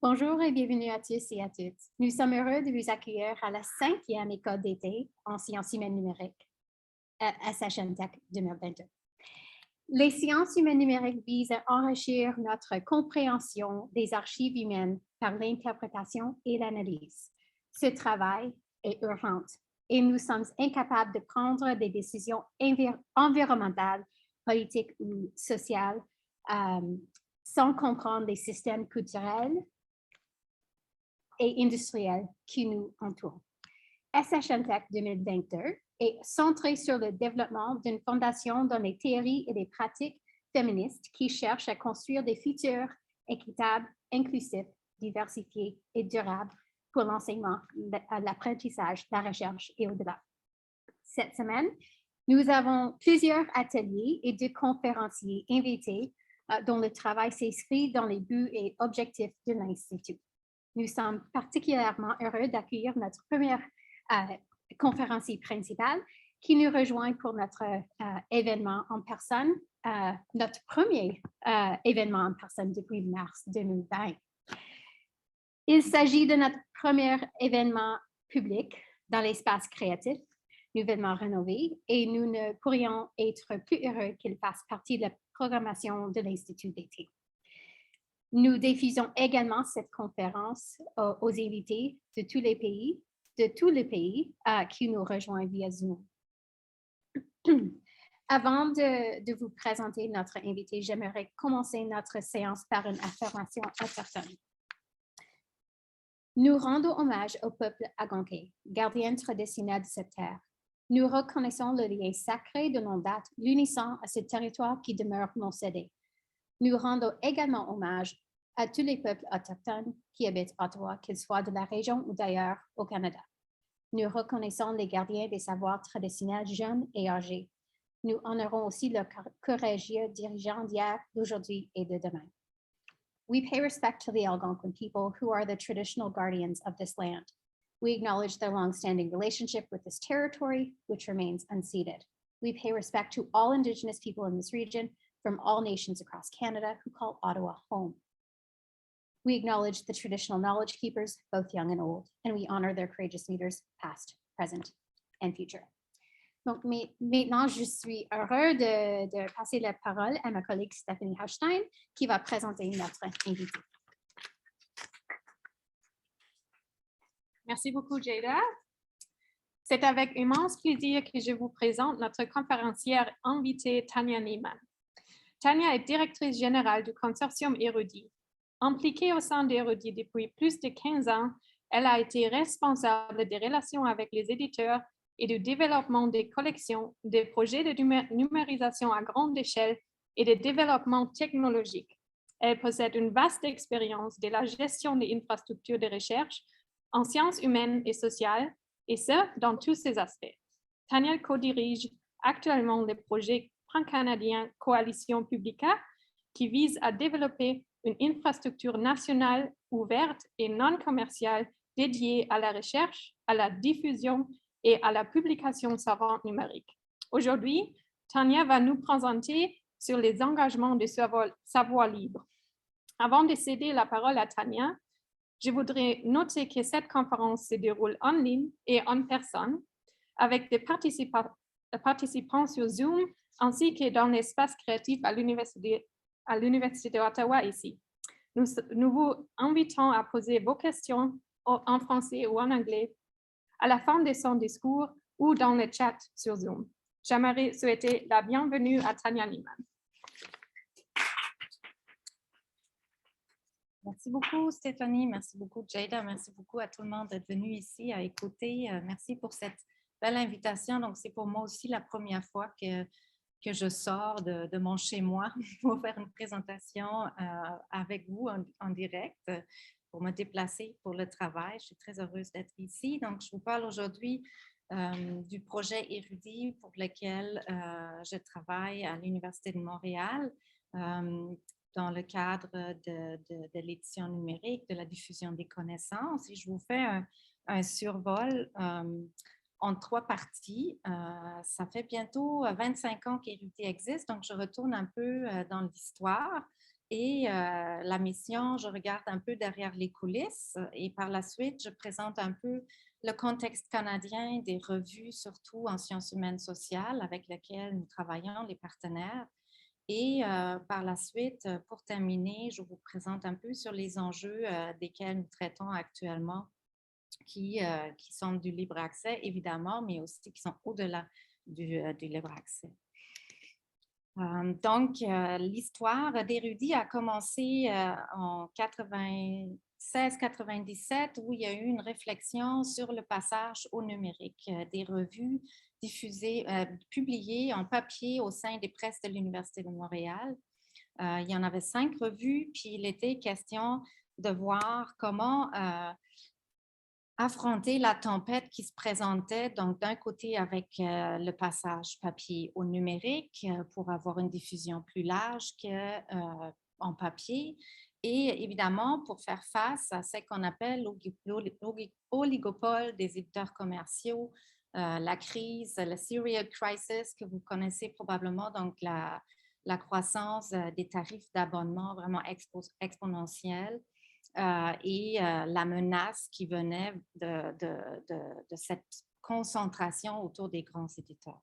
Bonjour et bienvenue à tous et à toutes. Nous sommes heureux de vous accueillir à la 5e école d'été en sciences humaines numériques à SHM-Tech 2022. Les sciences humaines numériques visent à enrichir notre compréhension des archives humaines par l'interprétation et l'analyse. Ce travail est urgent et nous sommes incapables de prendre des décisions environnementales, politiques ou sociales sans comprendre les systèmes culturels et industriels qui nous entourent. SHM-Tech 2022 est centré sur le développement d'une fondation dans les théories et les pratiques féministes qui cherchent à construire des futurs équitables, inclusifs, diversifiés et durables pour l'enseignement, l'apprentissage, la recherche et au-delà. Cette semaine, nous avons plusieurs ateliers et deux conférenciers invités dont le travail s'inscrit dans les buts et objectifs de l'Institut. Nous sommes particulièrement heureux d'accueillir notre première conférencier principal qui nous rejoint pour notre événement en personne, notre premier événement en personne depuis mars 2020. Il s'agit de notre premier événement public dans l'espace créatif, nouvellement rénové, et nous ne pourrions être plus heureux qu'il fasse partie de la programmation de l'Institut d'été. Nous diffusons également cette conférence aux invités de tous les pays qui nous rejoignent via Zoom. Avant de vous présenter notre invité, j'aimerais commencer notre séance par une affirmation autochtone. Nous rendons hommage au peuple Algonquin, gardien traditionnel de cette terre. Nous reconnaissons le lien sacré de longue date, l'unissant à ce territoire qui demeure non cédé. Nous rendons également hommage à tous les peuples autochtones qui habitent Ottawa, qu'ils soient de la région ou d'ailleurs au Canada. Nous reconnaissons les gardiens des savoirs traditionnels jeunes et âgés. Nous honorons aussi leurs courageux dirigeants d'hier, d'aujourd'hui et de demain. We pay respect to the Algonquin people who are the traditional guardians of this land. We acknowledge their long-standing relationship with this territory, which remains unceded. We pay respect to all Indigenous people in this region from all nations across Canada who call Ottawa home. We acknowledge the traditional knowledge keepers, both young and old, and we honor their courageous leaders, past, present, and future. Donc, maintenant, je suis heureux de passer la parole à ma collègue Stephanie Haustein, qui va présenter notre invité. Merci beaucoup, Jada. C'est avec immense plaisir que je vous présente notre conférencière invitée, Tania Neiman. Tania est directrice générale du consortium Érudit. Impliquée au sein d'Érudit depuis plus de 15 ans, elle a été responsable des relations avec les éditeurs et du développement des collections, des projets de numérisation à grande échelle et de développement technologique. Elle possède une vaste expérience de la gestion des infrastructures de recherche en sciences humaines et sociales, et ce, dans tous ses aspects. Tania co-dirige actuellement le projet pan-canadien Coalition Publica, qui vise à développer une infrastructure nationale ouverte et non commerciale dédiée à la recherche, à la diffusion et à la publication savante numérique. Aujourd'hui, Tania va nous présenter sur les engagements de savoir libre. Avant de céder la parole à Tania, je voudrais noter que cette conférence se déroule en ligne et en personne avec des participants sur Zoom ainsi que dans l'espace créatif à l'Université d'Ottawa ici. Nous vous invitons à poser vos questions en français ou en anglais à la fin de son discours ou dans le chat sur Zoom. J'aimerais souhaiter la bienvenue à Tania Neiman. Merci beaucoup, Stéphanie. Merci beaucoup, Jada. Merci beaucoup à tout le monde d'être venu ici à écouter. Merci pour cette belle invitation. Donc, c'est pour moi aussi la première fois que je sors de mon chez-moi pour faire une présentation avec vous en direct, pour me déplacer pour le travail. Je suis très heureuse d'être ici. Donc, je vous parle aujourd'hui du projet Érudit pour lequel je travaille à l'Université de Montréal dans le cadre de l'édition numérique, de la diffusion des connaissances. Et je vous fais un survol en 3 parties. Ça fait bientôt 25 ans qu'Érudit existe, donc je retourne un peu dans l'histoire Et la mission, je regarde un peu derrière les coulisses et par la suite, je présente un peu le contexte canadien des revues, surtout en sciences humaines sociales, avec lesquelles nous travaillons, les partenaires. Et par la suite, pour terminer, je vous présente un peu sur les enjeux desquels nous traitons actuellement, qui sont du libre accès, évidemment, mais aussi qui sont au-delà du libre accès. Donc, l'histoire d'Érudit a commencé en 96-97, où il y a eu une réflexion sur le passage au numérique, des revues diffusées, publiées en papier au sein des presses de l'Université de Montréal. Il y en avait 5 revues, puis il était question de voir comment affronter la tempête qui se présentait, donc d'un côté avec le passage papier au numérique pour avoir une diffusion plus large qu'en papier, et évidemment pour faire face à ce qu'on appelle l'oligopole des éditeurs commerciaux, la crise, la serial crisis que vous connaissez probablement, donc la croissance des tarifs d'abonnement vraiment exponentielle. Et la menace qui venait de cette concentration autour des grands éditeurs.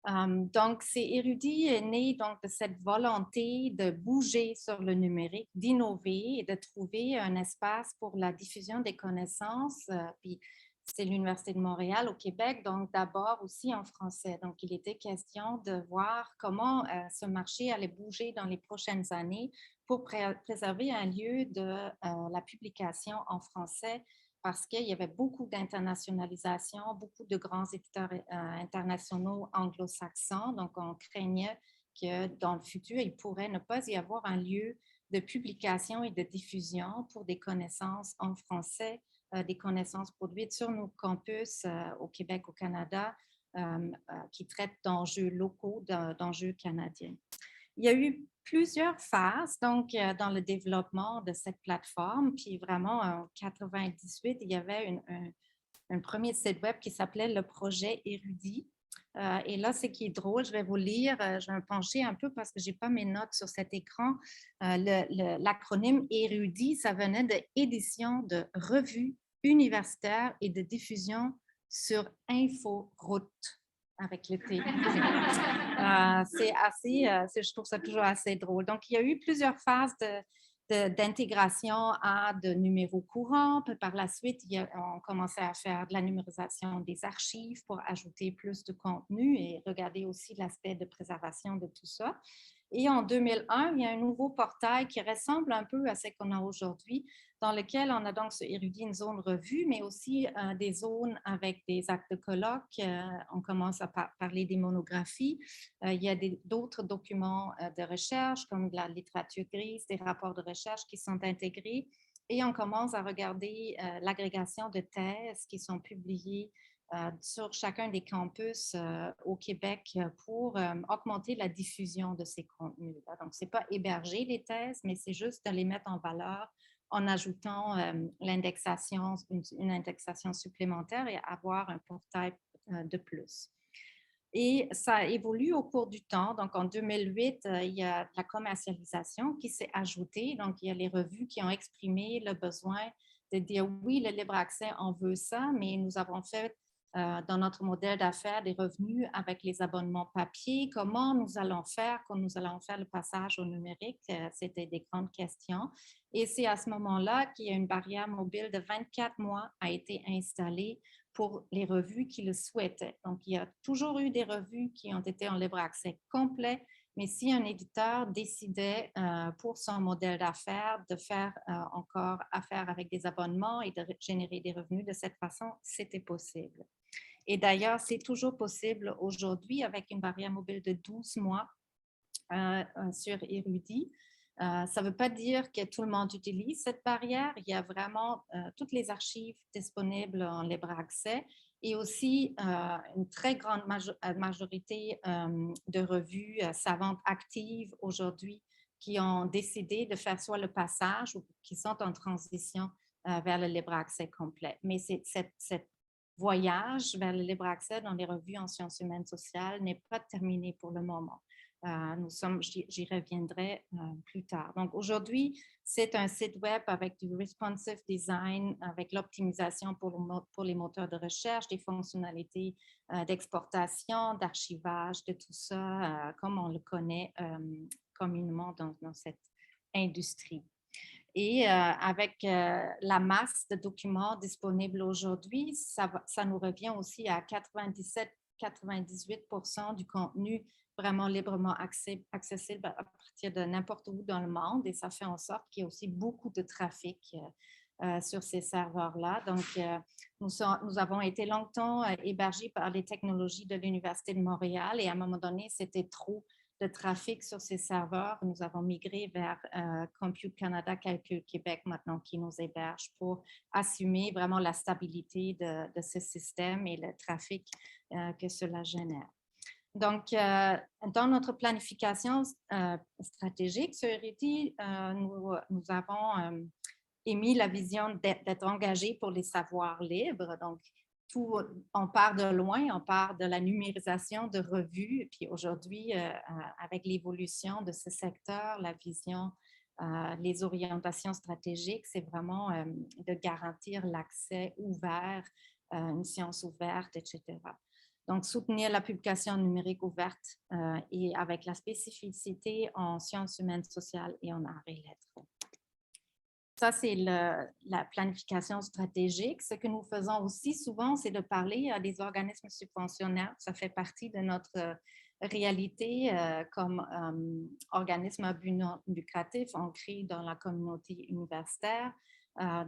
Donc, Érudit est né donc, de cette volonté de bouger sur le numérique, d'innover et de trouver un espace pour la diffusion des connaissances. Puis c'est l'Université de Montréal au Québec, donc d'abord aussi en français. Donc, il était question de voir comment ce marché allait bouger dans les prochaines années pour préserver un lieu de la publication en français, parce qu'il y avait beaucoup d'internationalisation, beaucoup de grands éditeurs internationaux anglo-saxons. Donc, on craignait que dans le futur, il pourrait ne pas y avoir un lieu de publication et de diffusion pour des connaissances en français, des connaissances produites sur nos campus au Québec, au Canada, qui traitent d'enjeux locaux, d'enjeux canadiens. Il y a eu plusieurs phases donc, dans le développement de cette plateforme. Puis vraiment, en 1998, il y avait un premier site web qui s'appelait le projet Érudit. Et là, ce qui est drôle, je vais vous lire, je vais me pencher un peu parce que je n'ai pas mes notes sur cet écran. L'acronyme Érudit, ça venait de édition de revues universitaires et de diffusion sur Inforoute avec le T. C'est assez, je trouve ça toujours assez drôle. Donc, il y a eu plusieurs phases d'intégration à de numéros courants. Puis par la suite, on commençait à faire de la numérisation des archives pour ajouter plus de contenu et regarder aussi l'aspect de préservation de tout ça. Et en 2001, il y a un nouveau portail qui ressemble un peu à ce qu'on a aujourd'hui, dans lequel on a donc sur Érudit une zone revue, mais aussi des zones avec des actes de colloque. On commence à parler des monographies. Il y a d'autres documents de recherche, comme de la littérature grise, des rapports de recherche qui sont intégrés. Et on commence à regarder l'agrégation de thèses qui sont publiées sur chacun des campus au Québec pour augmenter la diffusion de ces contenus. Donc, ce n'est pas héberger les thèses, mais c'est juste de les mettre en valeur en ajoutant l'indexation, une indexation supplémentaire et avoir un portail de plus. Et ça évolue au cours du temps. Donc, en 2008, il y a la commercialisation qui s'est ajoutée. Donc, il y a les revues qui ont exprimé le besoin de dire oui, le libre accès, on veut ça, mais nous avons fait dans notre modèle d'affaires des revenus avec les abonnements papier. Comment nous allons faire quand nous allons faire le passage au numérique? C'était des grandes questions. Et c'est à ce moment-là qu'il y a une barrière mobile de 24 mois a été installée pour les revues qui le souhaitaient. Donc, il y a toujours eu des revues qui ont été en libre accès complet, mais si un éditeur décidait pour son modèle d'affaires de faire encore affaire avec des abonnements et de générer des revenus de cette façon, c'était possible. Et d'ailleurs, c'est toujours possible aujourd'hui avec une barrière mobile de 12 mois sur Érudit. Ça ne veut pas dire que tout le monde utilise cette barrière. Il y a vraiment toutes les archives disponibles en libre accès et aussi une très grande majorité de revues savantes actives aujourd'hui qui ont décidé de faire soit le passage ou qui sont en transition vers le libre accès complet. Mais cette voyage vers le libre accès dans les revues en sciences humaines sociales n'est pas terminé pour le moment. J'y reviendrai plus tard. Donc, aujourd'hui, c'est un site web avec du responsive design, avec l'optimisation pour les moteurs de recherche, des fonctionnalités d'exportation, d'archivage, de tout ça, comme on le connaît communément dans cette industrie. Et avec la masse de documents disponibles aujourd'hui, ça nous revient aussi à 97-98% du contenu vraiment librement accessible à partir de n'importe où dans le monde. Et ça fait en sorte qu'il y a aussi beaucoup de trafic sur ces serveurs-là. Donc, nous avons été longtemps hébergés par les technologies de l'Université de Montréal et à un moment donné, c'était trop de trafic sur ces serveurs. Nous avons migré vers Compute Canada, Calcul Québec maintenant qui nous héberge pour assumer vraiment la stabilité de ce système et le trafic que cela génère. Donc, dans notre planification stratégique sur Érudit, nous avons émis la vision d'être engagés pour les savoirs libres. Donc, on part de loin, on part de la numérisation de revues. Et puis aujourd'hui, avec l'évolution de ce secteur, la vision, les orientations stratégiques, c'est vraiment de garantir l'accès ouvert, une science ouverte, etc. Donc, soutenir la publication numérique ouverte et avec la spécificité en sciences humaines, sociales et en arts et lettres. Ça, c'est la planification stratégique. Ce que nous faisons aussi souvent, c'est de parler à des organismes subventionnaires. Ça fait partie de notre réalité comme organisme à but non lucratif ancré dans la communauté universitaire.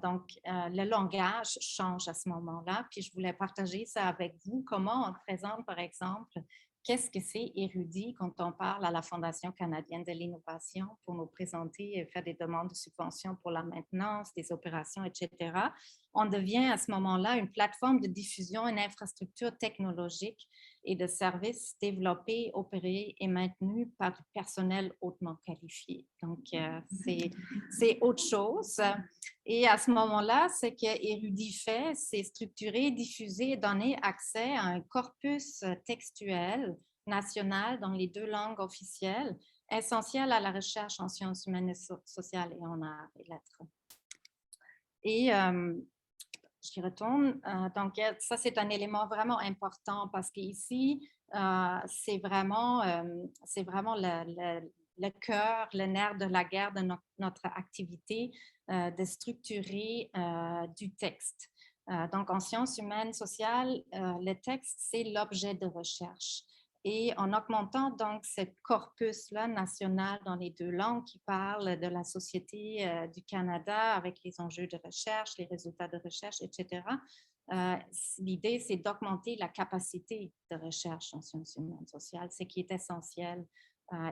Donc, le langage change à ce moment-là. Puis, je voulais partager ça avec vous. Comment on présente, par exemple, qu'est-ce que c'est érudit quand on parle à la Fondation canadienne de l'innovation pour nous présenter et faire des demandes de subventions pour la maintenance, des opérations, etc. On devient à ce moment-là une plateforme de diffusion, une infrastructure technologique et de services développés, opérés et maintenus par du personnel hautement qualifié. Donc, c'est autre chose. Et à ce moment-là, ce que Érudit fait, c'est structurer, diffuser et donner accès à un corpus textuel national dans les 2 langues officielles, essentiel à la recherche en sciences humaines et sociales et en arts et lettres. Et j'y retourne. Donc, ça, c'est un élément vraiment important parce qu'ici, c'est vraiment le cœur, le nerf de la guerre de notre activité de structurer du texte. Donc, en sciences humaines, sociales, le texte, c'est l'objet de recherche. Et en augmentant donc ce corpus-là national dans les 2 langues qui parle de la société du Canada avec les enjeux de recherche, les résultats de recherche, etc., l'idée, c'est d'augmenter la capacité de recherche en sciences humaines sociales, ce qui est essentiel.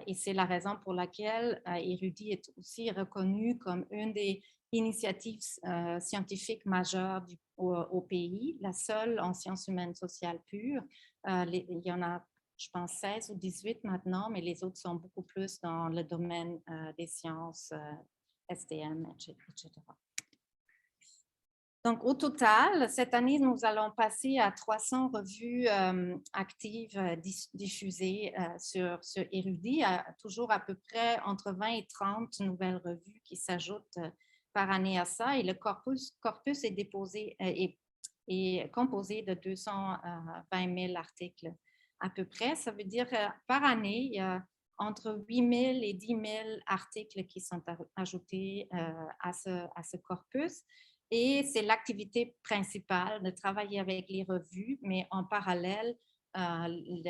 Et c'est la raison pour laquelle Érudit est aussi reconnu comme une des initiatives scientifiques majeures au pays, la seule en sciences humaines sociales pures. Il y en a, je pense, 16 ou 18 maintenant, mais les autres sont beaucoup plus dans le domaine des sciences, STM, etc. Donc, au total, cette année, nous allons passer à 300 revues actives diffusées sur Érudit, toujours à peu près entre 20 et 30 nouvelles revues qui s'ajoutent par année à ça. Et le corpus est composé de 220 000 articles à peu près. Ça veut dire par année, il y a entre 8 000 et 10 000 articles qui sont ajoutés à ce corpus. Et c'est l'activité principale de travailler avec les revues, mais en parallèle, il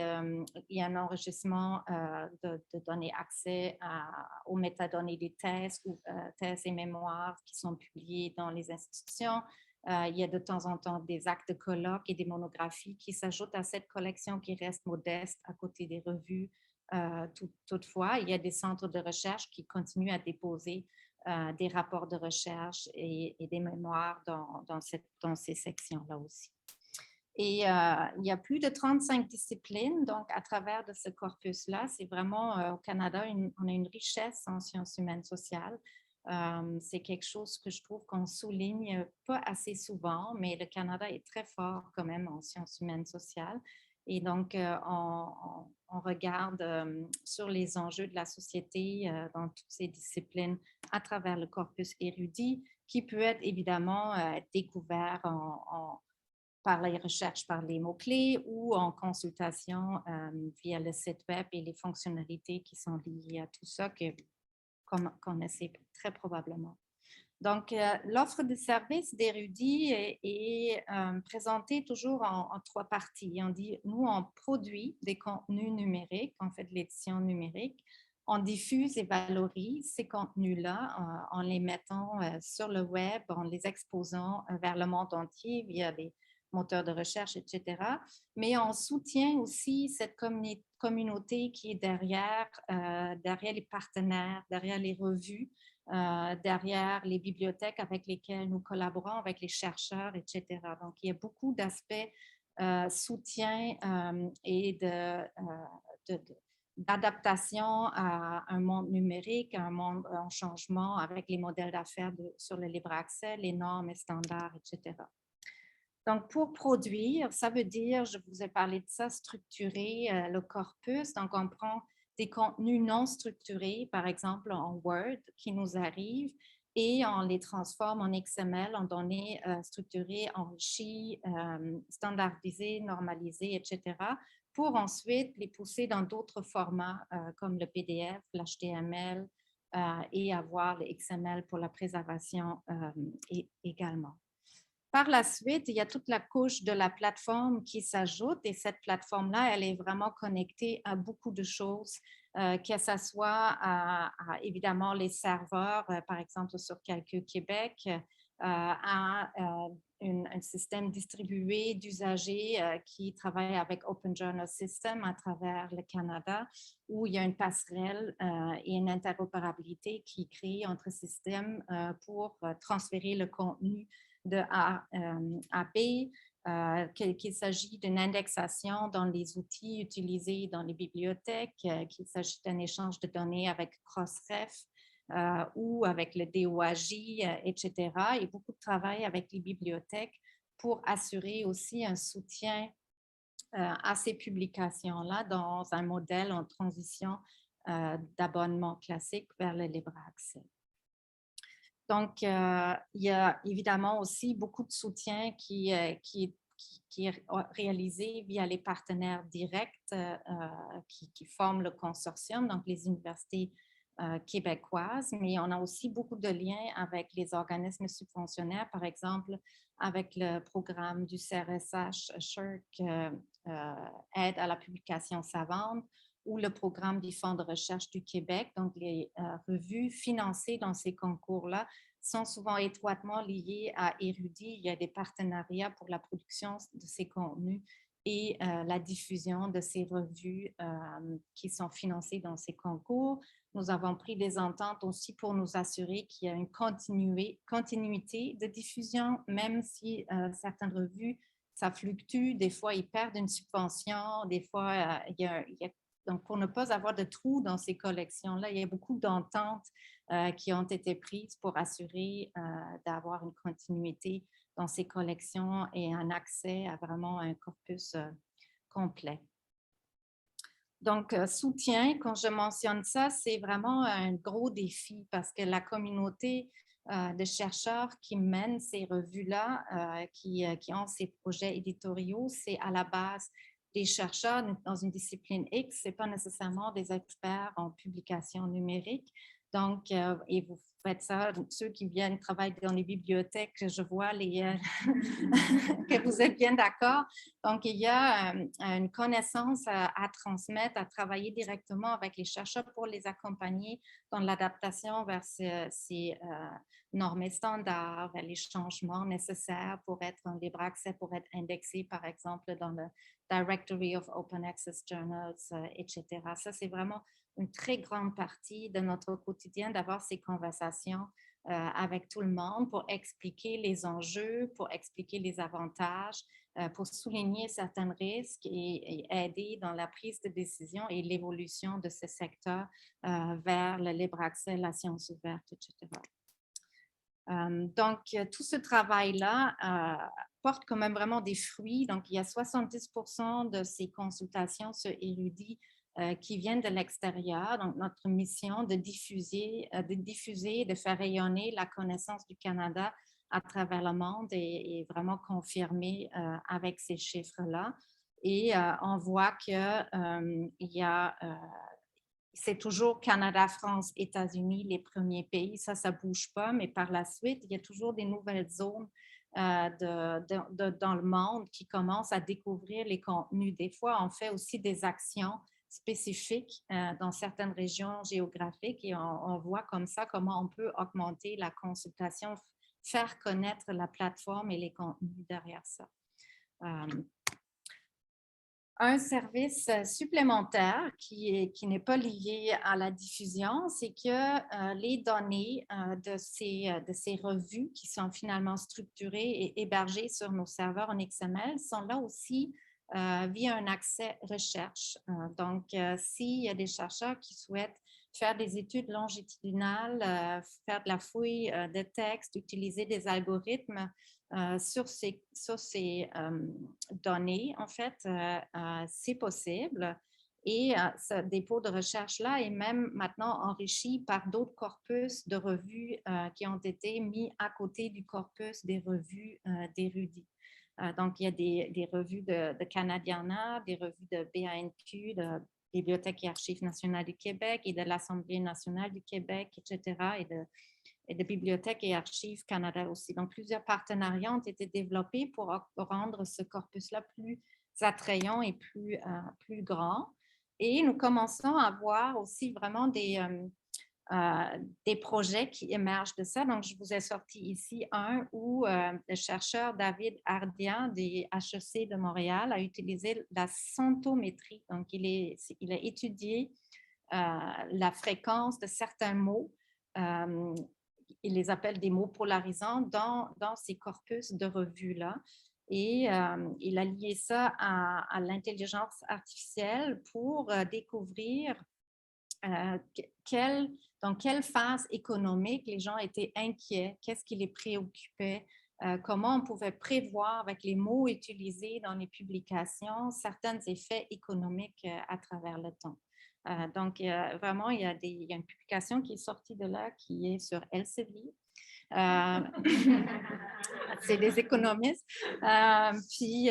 y a un enregistrement de donner accès aux métadonnées des thèses, thèses et mémoires qui sont publiées dans les institutions. Il y a de temps en temps des actes de colloques et des monographies qui s'ajoutent à cette collection qui reste modeste à côté des revues. Toutefois, il y a des centres de recherche qui continuent à déposer des rapports de recherche et des mémoires dans ces sections-là aussi. Et il y a plus de 35 disciplines, donc à travers de ce corpus-là, c'est vraiment au Canada, on a une richesse en sciences humaines sociales. C'est quelque chose que je trouve qu'on souligne pas assez souvent, mais le Canada est très fort quand même en sciences humaines sociales. Et donc, on regarde sur les enjeux de la société dans toutes ces disciplines à travers le corpus érudit, qui peut être évidemment découvert par les recherches, par les mots-clés ou en consultation via le site web et les fonctionnalités qui sont liées à tout ça que vous connaissez très probablement. Donc, l'offre de services d'érudits est présentée toujours en 3 parties. On dit, nous, on produit des contenus numériques, on fait de l'édition numérique, on diffuse et valorise ces contenus-là en les mettant sur le web, en les exposant vers le monde entier via les moteurs de recherche, etc. Mais on soutient aussi cette communauté qui est derrière les partenaires, derrière les revues, derrière les bibliothèques avec lesquelles nous collaborons, avec les chercheurs, etc. Donc, il y a beaucoup d'aspects soutien et d'adaptation à un monde numérique, à un monde en changement avec les modèles d'affaires sur le libre accès, les normes et standards, etc. Donc, pour produire, ça veut dire, je vous ai parlé de ça, structurer le corpus. Donc, on prend des contenus non structurés, par exemple en Word, qui nous arrivent et on les transforme en XML, en données structurées, enrichies, standardisées, normalisées, etc., pour ensuite les pousser dans d'autres formats comme le PDF, l'HTML et avoir le XML pour la préservation également. Par la suite, il y a toute la couche de la plateforme qui s'ajoute et cette plateforme-là, elle est vraiment connectée à beaucoup de choses, que ce soit à évidemment les serveurs, par exemple sur Calcul Québec, à un système distribué d'usagers qui travaillent avec Open Journal System à travers le Canada, où il y a une passerelle et une interopérabilité qui crée entre systèmes pour transférer le contenu de A à B, qu'il s'agit d'une indexation dans les outils utilisés dans les bibliothèques, qu'il s'agit d'un échange de données avec Crossref ou avec le DOAJ, etc. Et beaucoup de travail avec les bibliothèques pour assurer aussi un soutien à ces publications-là dans un modèle en transition d'abonnement classique vers le libre accès. Donc, il y a évidemment aussi beaucoup de soutien qui est réalisé via les partenaires directs qui forment le consortium, donc les universités québécoises, mais on a aussi beaucoup de liens avec les organismes subventionnaires, par exemple avec le programme du CRSH, SHRC, Aide à la publication savante, ou le programme du Fonds de recherche du Québec. Donc, les revues financées dans ces concours-là sont souvent étroitement liées à Érudit. Il y a des partenariats pour la production de ces contenus et la diffusion de ces revues qui sont financées dans ces concours. Nous avons pris des ententes aussi pour nous assurer qu'il y a une continuité de diffusion, même si certaines revues, ça fluctue. Des fois, ils perdent une subvention. Des fois, donc, pour ne pas avoir de trous dans ces collections-là, il y a beaucoup d'ententes qui ont été prises pour assurer d'avoir une continuité dans ces collections et un accès à vraiment un corpus complet. Donc, soutien, quand je mentionne ça, c'est vraiment un gros défi parce que la communauté de chercheurs qui mènent ces revues-là, qui ont ces projets éditoriaux, c'est à la base des chercheurs dans une discipline X, ce n'est pas nécessairement des experts en publication numérique. Donc, et vous faites ça, ceux qui viennent travailler dans les bibliothèques, je vois que vous êtes bien d'accord. Donc, il y a une connaissance à transmettre, à travailler directement avec les chercheurs pour les accompagner dans l'adaptation vers ces normes et standards, vers les changements nécessaires pour être en libre accès, pour être indexé, par exemple, dans le Directory of Open Access Journals, etc. Ça, c'est vraiment une très grande partie de notre quotidien d'avoir ces conversations avec tout le monde pour expliquer les enjeux, pour expliquer les avantages, pour souligner certains risques et aider dans la prise de décision et l'évolution de ce secteur vers le libre accès, la science ouverte, etc. Donc, tout ce travail-là portent quand même vraiment des fruits. Donc, il y a 70% de ces consultations sur Érudit qui viennent de l'extérieur. Donc, notre mission de diffuser, de faire rayonner la connaissance du Canada à travers le monde est vraiment confirmée avec ces chiffres-là. Et on voit que c'est toujours Canada, France, États-Unis, les premiers pays. Ça ne bouge pas, mais par la suite, il y a toujours des nouvelles zones dans le monde qui commencent à découvrir les contenus. Des fois, on fait aussi des actions spécifiques dans certaines régions géographiques et on voit comme ça comment on peut augmenter la consultation, faire connaître la plateforme et les contenus derrière ça. Un service supplémentaire qui n'est pas lié à la diffusion, c'est que les données de ces revues qui sont finalement structurées et hébergées sur nos serveurs en XML sont là aussi via un accès recherche. Donc, s'il y a des chercheurs qui souhaitent faire des études longitudinales, faire de la fouille de texte, utiliser des algorithmes sur ces données, en fait, c'est possible. Et ce dépôt de recherche-là est même maintenant enrichi par d'autres corpus de revues qui ont été mis à côté du corpus des revues d'érudits. Donc, il y a des revues de Canadiana, des revues de BANQ, de Bibliothèque et Archives nationales du Québec et de l'Assemblée nationale du Québec, etc., et de Bibliothèque et Archives Canada aussi. Donc, plusieurs partenariats ont été développés pour rendre ce corpus-là plus attrayant et plus grand. Et nous commençons à voir aussi vraiment des projets qui émergent de ça. Donc, je vous ai sorti ici un où le chercheur David Ardian des HEC de Montréal a utilisé la centométrie. Donc, il a étudié la fréquence de certains mots. Il les appelle des mots polarisants dans ces corpus de revues-là. Et il a lié ça à l'intelligence artificielle pour découvrir dans quelle phase économique les gens étaient inquiets, qu'est-ce qui les préoccupait, comment on pouvait prévoir avec les mots utilisés dans les publications certains effets économiques à travers le temps. Donc, vraiment, il y a une publication qui est sortie de là qui est sur Elsevier. C'est des économistes. Puis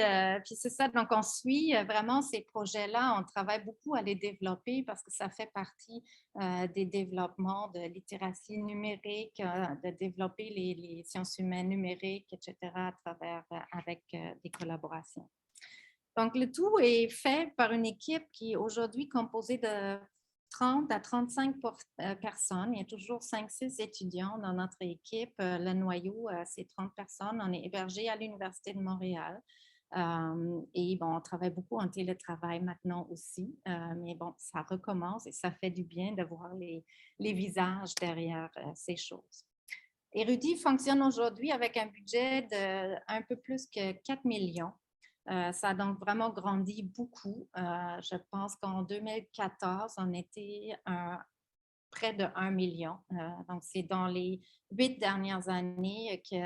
c'est ça, donc on suit vraiment ces projets-là. On travaille beaucoup à les développer parce que ça fait partie des développements de littératie numérique, de développer les sciences humaines numériques, etc., à travers, avec des collaborations. Donc, le tout est fait par une équipe qui est aujourd'hui composée de 30 à 35 personnes. Il y a toujours 5-6 étudiants dans notre équipe. Le noyau, c'est 30 personnes. On est hébergé à l'Université de Montréal. Et bon, on travaille beaucoup en télétravail maintenant aussi. Mais bon, ça recommence et ça fait du bien de voir les visages derrière ces choses. Érudit fonctionne aujourd'hui avec un budget de un peu plus que 4 millions. Ça a donc vraiment grandi beaucoup. Je pense qu'en 2014, on était près de 1 million. Donc, c'est dans les 8 dernières années que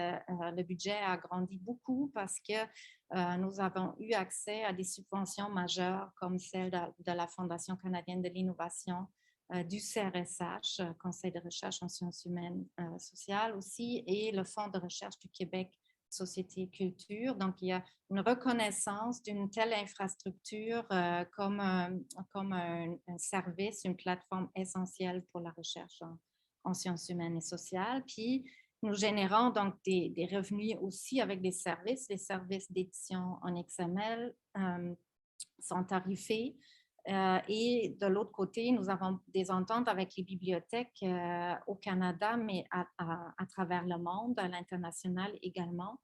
le budget a grandi beaucoup parce que nous avons eu accès à des subventions majeures comme celle de la Fondation canadienne de l'innovation, du CRSH, Conseil de recherche en sciences humaines sociales aussi, et le Fonds de recherche du Québec, Société et Culture. Donc, il y a une reconnaissance d'une telle infrastructure comme un service, une plateforme essentielle pour la recherche en sciences humaines et sociales. Puis, nous générons donc des revenus aussi avec des services. Les services d'édition en XML sont tarifés. Et de l'autre côté, nous avons des ententes avec les bibliothèques au Canada, mais à travers le monde, à l'international également,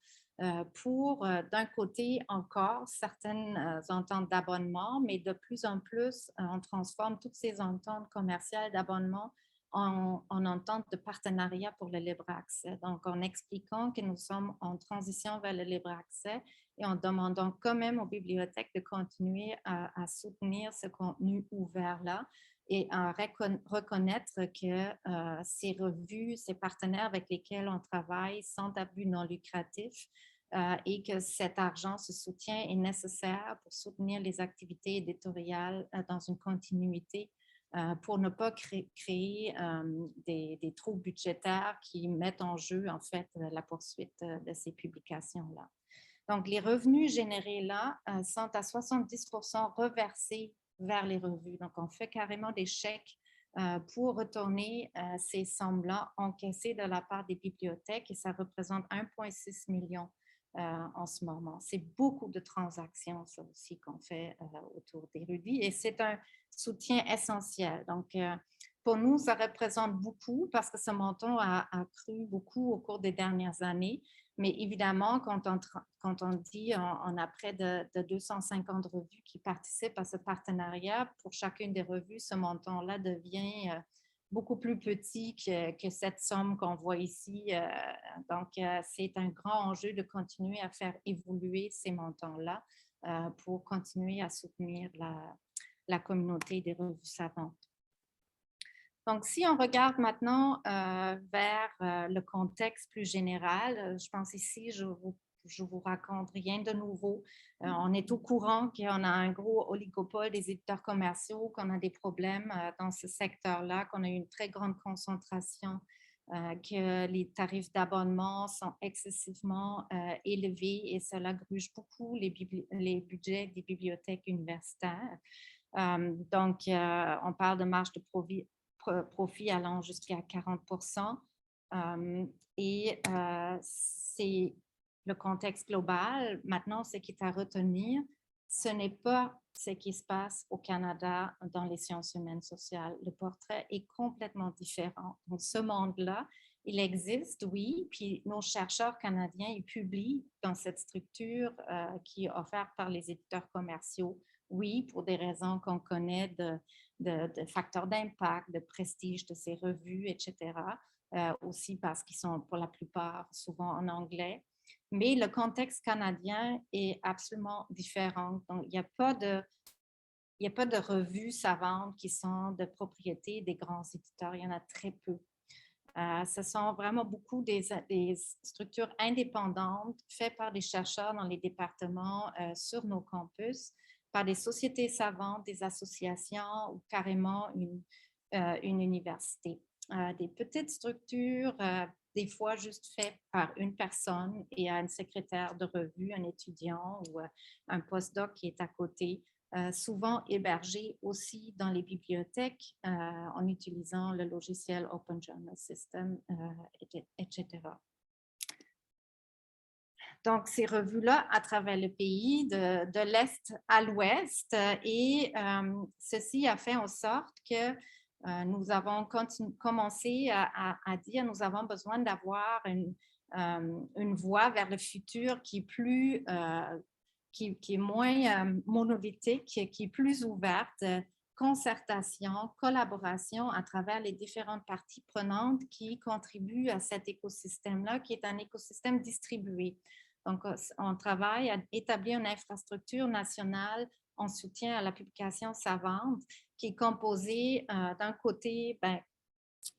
pour, d'un côté, encore certaines ententes d'abonnement, mais de plus en plus, on transforme toutes ces ententes commerciales d'abonnement en ententes de partenariat pour le libre accès. Donc, en expliquant que nous sommes en transition vers le libre accès, et en demandant quand même aux bibliothèques de continuer à soutenir ce contenu ouvert-là et à reconnaître que ces revues, ces partenaires avec lesquels on travaille sont à but non lucratif. et que cet argent, ce soutien est nécessaire pour soutenir les activités éditoriales dans une continuité pour ne pas créer des trous budgétaires qui mettent en jeu, en fait, la poursuite de ces publications-là. Donc, les revenus générés là sont à 70% reversés vers les revues. Donc, on fait carrément des chèques pour retourner ces sommes-là encaissées de la part des bibliothèques et ça représente 1,6 million en ce moment. C'est beaucoup de transactions, ça aussi, qu'on fait autour d'Érudit et c'est un soutien essentiel. Donc, pour nous, ça représente beaucoup parce que ce montant a cru beaucoup au cours des dernières années. Mais évidemment, quand on dit on a près de 250 revues qui participent à ce partenariat, pour chacune des revues, ce montant-là devient beaucoup plus petit que cette somme qu'on voit ici. Donc, c'est un grand enjeu de continuer à faire évoluer ces montants-là pour continuer à soutenir la communauté des revues savantes. Donc, si on regarde maintenant vers le contexte plus général, je pense ici, je vous raconte rien de nouveau. On est au courant qu'on a un gros oligopole des éditeurs commerciaux, qu'on a des problèmes dans ce secteur-là, qu'on a une très grande concentration, que les tarifs d'abonnement sont excessivement élevés et cela gruge beaucoup les budgets des bibliothèques universitaires. Donc, on parle de marge de profit allant jusqu'à 40%. Et c'est le contexte global. Maintenant, ce qui est à retenir, ce n'est pas ce qui se passe au Canada dans les sciences humaines sociales. Le portrait est complètement différent. Donc, ce monde-là, il existe, oui, puis nos chercheurs canadiens, ils publient dans cette structure qui est offerte par les éditeurs commerciaux, oui, pour des raisons qu'on connaît de facteurs d'impact, de prestige de ces revues, etc. Aussi parce qu'ils sont pour la plupart souvent en anglais. Mais le contexte canadien est absolument différent. Donc, il n'y a pas de revues savantes qui sont de propriété des grands éditeurs. Il y en a très peu. Ce sont vraiment beaucoup des structures indépendantes faites par des chercheurs dans les départements sur nos campus, par des sociétés savantes, des associations ou carrément une université. Des petites structures, des fois juste faites par une personne et un secrétaire de revue, un étudiant ou un postdoc qui est à côté, souvent hébergés aussi dans les bibliothèques en utilisant le logiciel Open Journal System, etc. Donc, ces revues-là à travers le pays, de l'Est à l'Ouest, et ceci a fait en sorte que nous avons commencé à dire nous avons besoin d'avoir une voie vers le futur qui est plus qui est moins monolithique, qui est plus ouverte, concertation, collaboration à travers les différentes parties prenantes qui contribuent à cet écosystème-là, qui est un écosystème distribué. Donc, on travaille à établir une infrastructure nationale en soutien à la publication savante qui est composée d'un côté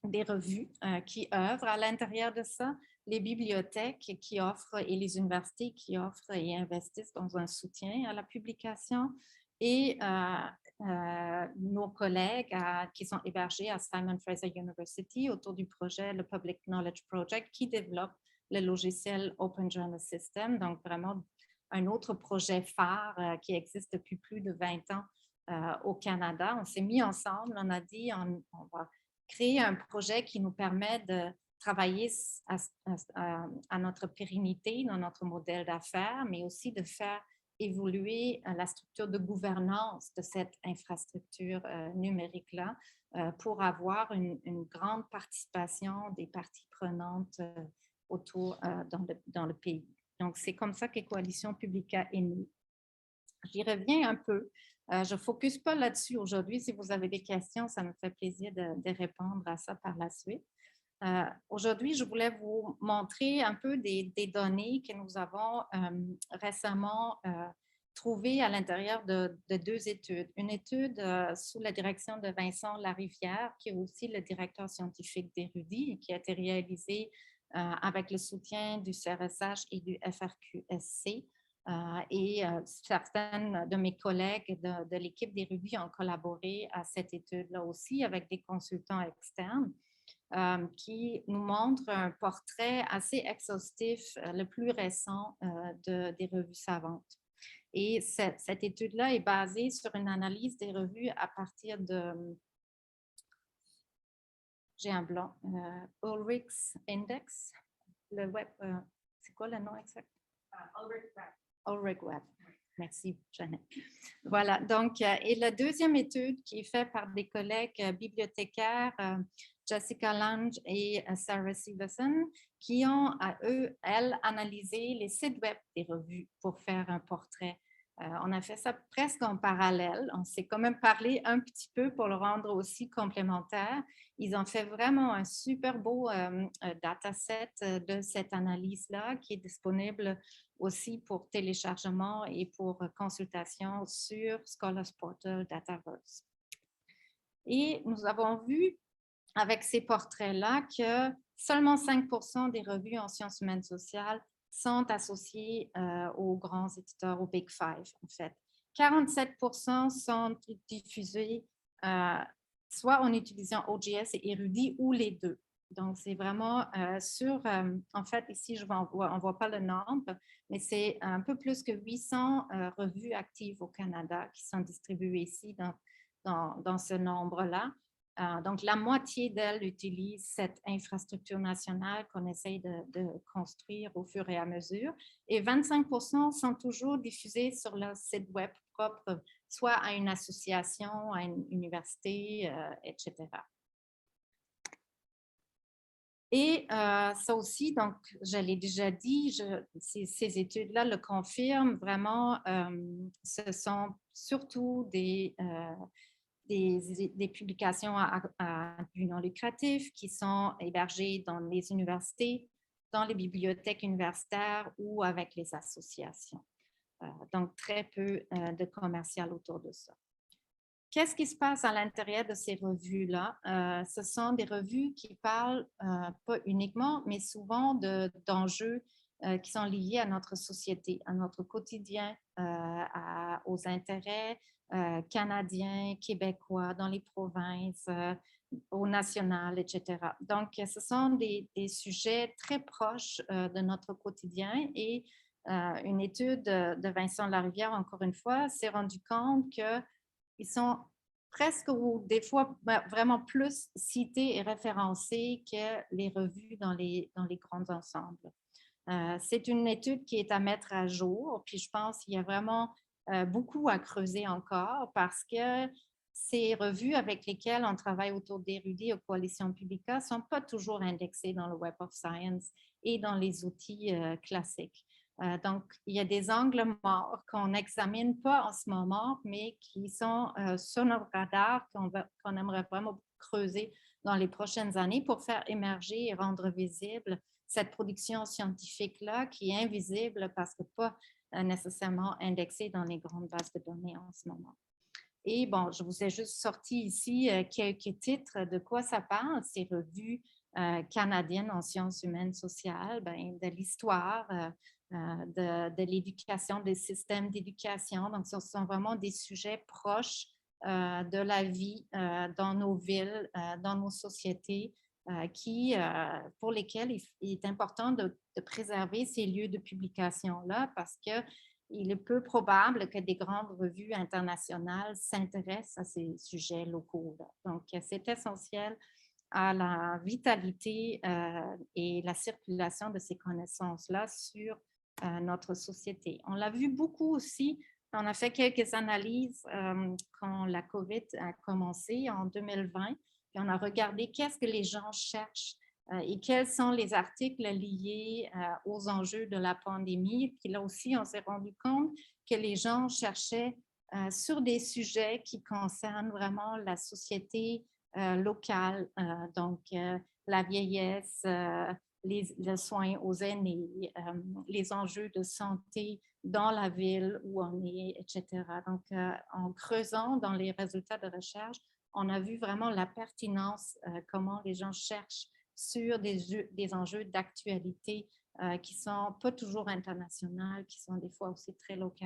des revues qui œuvrent à l'intérieur de ça, les bibliothèques qui offrent et les universités qui offrent et investissent dans un soutien à la publication et nos collègues qui sont hébergés à Simon Fraser University autour du projet, le Public Knowledge Project, qui développe le logiciel Open Journal System, donc vraiment un autre projet phare qui existe depuis plus de 20 ans au Canada. On s'est mis ensemble, on a dit on va créer un projet qui nous permet de travailler à notre pérennité dans notre modèle d'affaires, mais aussi de faire évoluer la structure de gouvernance de cette infrastructure numérique-là pour avoir une grande participation des parties prenantes autour dans le pays. Donc, c'est comme ça que Coalition Publica est née. J'y reviens un peu. Je ne focus pas là-dessus aujourd'hui. Si vous avez des questions, ça me fait plaisir de répondre à ça par la suite. Aujourd'hui, je voulais vous montrer un peu des données que nous avons récemment trouvées à l'intérieur de deux études. Une étude sous la direction de Vincent Larivière, qui est aussi le directeur scientifique d'Érudit et qui a été réalisée avec le soutien du CRSH et du FRQSC. Et certaines de mes collègues de l'équipe des revues ont collaboré à cette étude-là aussi avec des consultants externes qui nous montrent un portrait assez exhaustif, le plus récent des revues savantes. Et cette étude-là est basée sur une analyse des revues à partir de, j'ai un blanc, Ulrich's Index, le web, c'est quoi le nom exact? Ulrich Web. Merci, Jeannette. Voilà, donc, et la deuxième étude qui est faite par des collègues bibliothécaires, Jessica Lange et Sarah Stevenson, qui ont, elles, analysé les sites web des revues pour faire un portrait. On a fait ça presque en parallèle. On s'est quand même parlé un petit peu pour le rendre aussi complémentaire. Ils ont fait vraiment un super beau dataset de cette analyse-là qui est disponible aussi pour téléchargement et pour consultation sur Scholars Portal Dataverse. Et nous avons vu avec ces portraits-là que seulement 5% des revues en sciences humaines sociales sont associées aux grands éditeurs, aux Big Five, en fait. 47% sont diffusés soit en utilisant OGS et Érudit ou les deux. Donc, c'est vraiment en fait, ici, on ne voit pas le nombre, mais c'est un peu plus que 800 revues actives au Canada qui sont distribuées ici dans ce nombre-là. Donc, la moitié d'elles utilisent cette infrastructure nationale qu'on essaye de construire au fur et à mesure. Et 25% sont toujours diffusés sur leur site web propre, soit à une association, à une université, etc. Et ça aussi, donc, je l'ai déjà dit, ces études-là le confirment vraiment. Ce sont surtout des publications à but non lucratif qui sont hébergées dans les universités, dans les bibliothèques universitaires ou avec les associations. Donc, très peu de commercial autour de ça. Qu'est-ce qui se passe à l'intérieur de ces revues-là? Ce sont des revues qui parlent pas uniquement, mais souvent d'enjeux qui sont liés à notre société, à notre quotidien, aux intérêts canadiens, québécois, dans les provinces, au national, etc. Donc, ce sont des sujets très proches de notre quotidien et une étude de Vincent Larivière, encore une fois, s'est rendu compte qu'ils sont presque ou des fois vraiment plus cités et référencés que les revues dans les grands ensembles. C'est une étude qui est à mettre à jour, puis je pense qu'il y a vraiment beaucoup à creuser encore parce que ces revues avec lesquelles on travaille autour d'Érudit aux Coalition Publica ne sont pas toujours indexées dans le Web of Science et dans les outils classiques. Donc, il y a des angles morts qu'on n'examine pas en ce moment, mais qui sont sur notre radar, qu'on aimerait vraiment creuser dans les prochaines années pour faire émerger et rendre visible cette production scientifique-là qui est invisible parce que pas nécessairement indexée dans les grandes bases de données en ce moment. Et bon, je vous ai juste sorti ici quelques titres de quoi ça parle, ces revues canadiennes en sciences humaines sociales, de l'histoire, de l'éducation, des systèmes d'éducation. Donc, ce sont vraiment des sujets proches de la vie dans nos villes, dans nos sociétés, pour lesquels il est important de préserver ces lieux de publication-là parce qu'il est peu probable que des grandes revues internationales s'intéressent à ces sujets locaux-là. Donc, c'est essentiel à la vitalité et la circulation de ces connaissances-là sur notre société. On l'a vu beaucoup aussi, on a fait quelques analyses quand la COVID a commencé en 2020, puis on a regardé qu'est-ce que les gens cherchent et quels sont les articles liés aux enjeux de la pandémie. Puis là aussi, on s'est rendu compte que les gens cherchaient sur des sujets qui concernent vraiment la société locale, donc la vieillesse, les soins aux aînés, les enjeux de santé dans la ville où on est, etc. Donc, en creusant dans les résultats de recherche, on a vu vraiment la pertinence, comment les gens cherchent sur des enjeux d'actualité qui sont pas toujours internationaux, qui sont des fois aussi très locaux.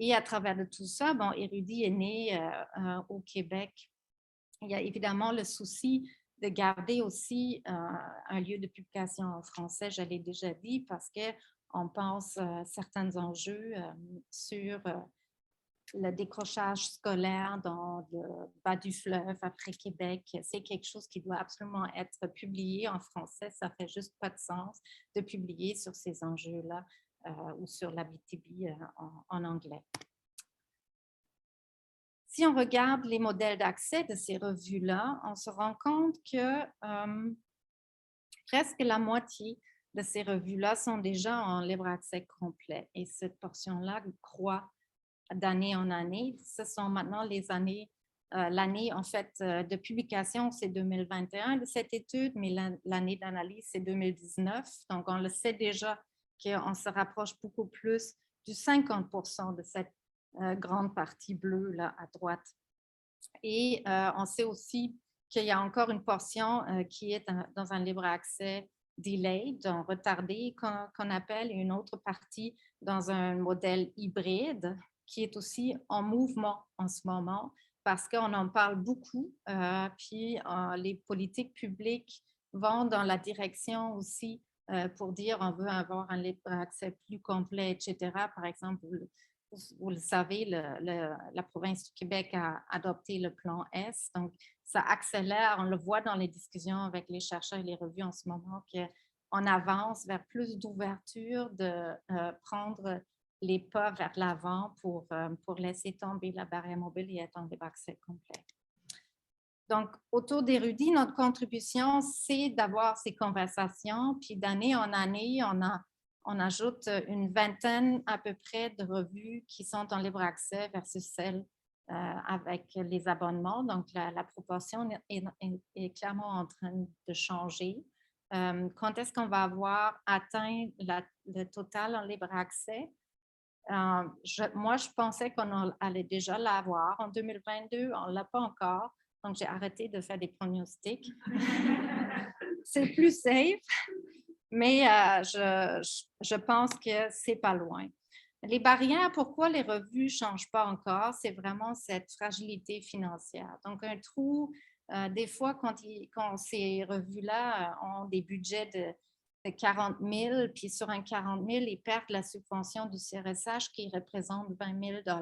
Et à travers de tout ça, bon, Érudit est né au Québec. Il y a évidemment le souci de garder aussi un lieu de publication en français, je l'ai déjà dit, parce qu'on pense à certains enjeux sur le décrochage scolaire dans le bas du fleuve après Québec. C'est quelque chose qui doit absolument être publié en français. Ça fait juste pas de sens de publier sur ces enjeux-là ou sur l'Abitibi en anglais. Si on regarde les modèles d'accès de ces revues-là, on se rend compte que presque la moitié de ces revues-là sont déjà en libre accès complet. Et cette portion-là croît d'année en année. Ce sont maintenant les années, l'année en fait de publication, c'est 2021 de cette étude, mais l'année d'analyse, c'est 2019. Donc, on le sait déjà qu'on se rapproche beaucoup plus du 50% de cette grande partie bleue là à droite. Et on sait aussi qu'il y a encore une portion qui est dans un libre accès delayed, donc retardé, qu'on appelle, et une autre partie dans un modèle hybride qui est aussi en mouvement en ce moment parce qu'on en parle beaucoup, puis les politiques publiques vont dans la direction aussi pour dire on veut avoir un libre accès plus complet, etc. Par exemple, vous le savez, la province du Québec a adopté le plan S. Donc, ça accélère. On le voit dans les discussions avec les chercheurs et les revues en ce moment qu'on avance vers plus d'ouverture, de prendre les pas vers l'avant pour laisser tomber la barrière mobile et être en libre accès complet. Donc, autour d'Érudit, notre contribution, c'est d'avoir ces conversations. Puis d'année en année, on ajoute une vingtaine à peu près de revues qui sont en libre accès versus celles avec les abonnements. Donc, la proportion est clairement en train de changer. Quand est-ce qu'on va avoir atteint le total en libre accès? Moi, je pensais qu'on allait déjà l'avoir en 2022. On ne l'a pas encore. Donc, j'ai arrêté de faire des pronostics. C'est plus safe. Mais je pense que c'est pas loin. Les barrières, pourquoi les revues ne changent pas encore? C'est vraiment cette fragilité financière. Donc, un trou, des fois, quand ces revues-là ont des budgets de 40 000, puis sur un 40 000, ils perdent la subvention du CRSH qui représente 20 000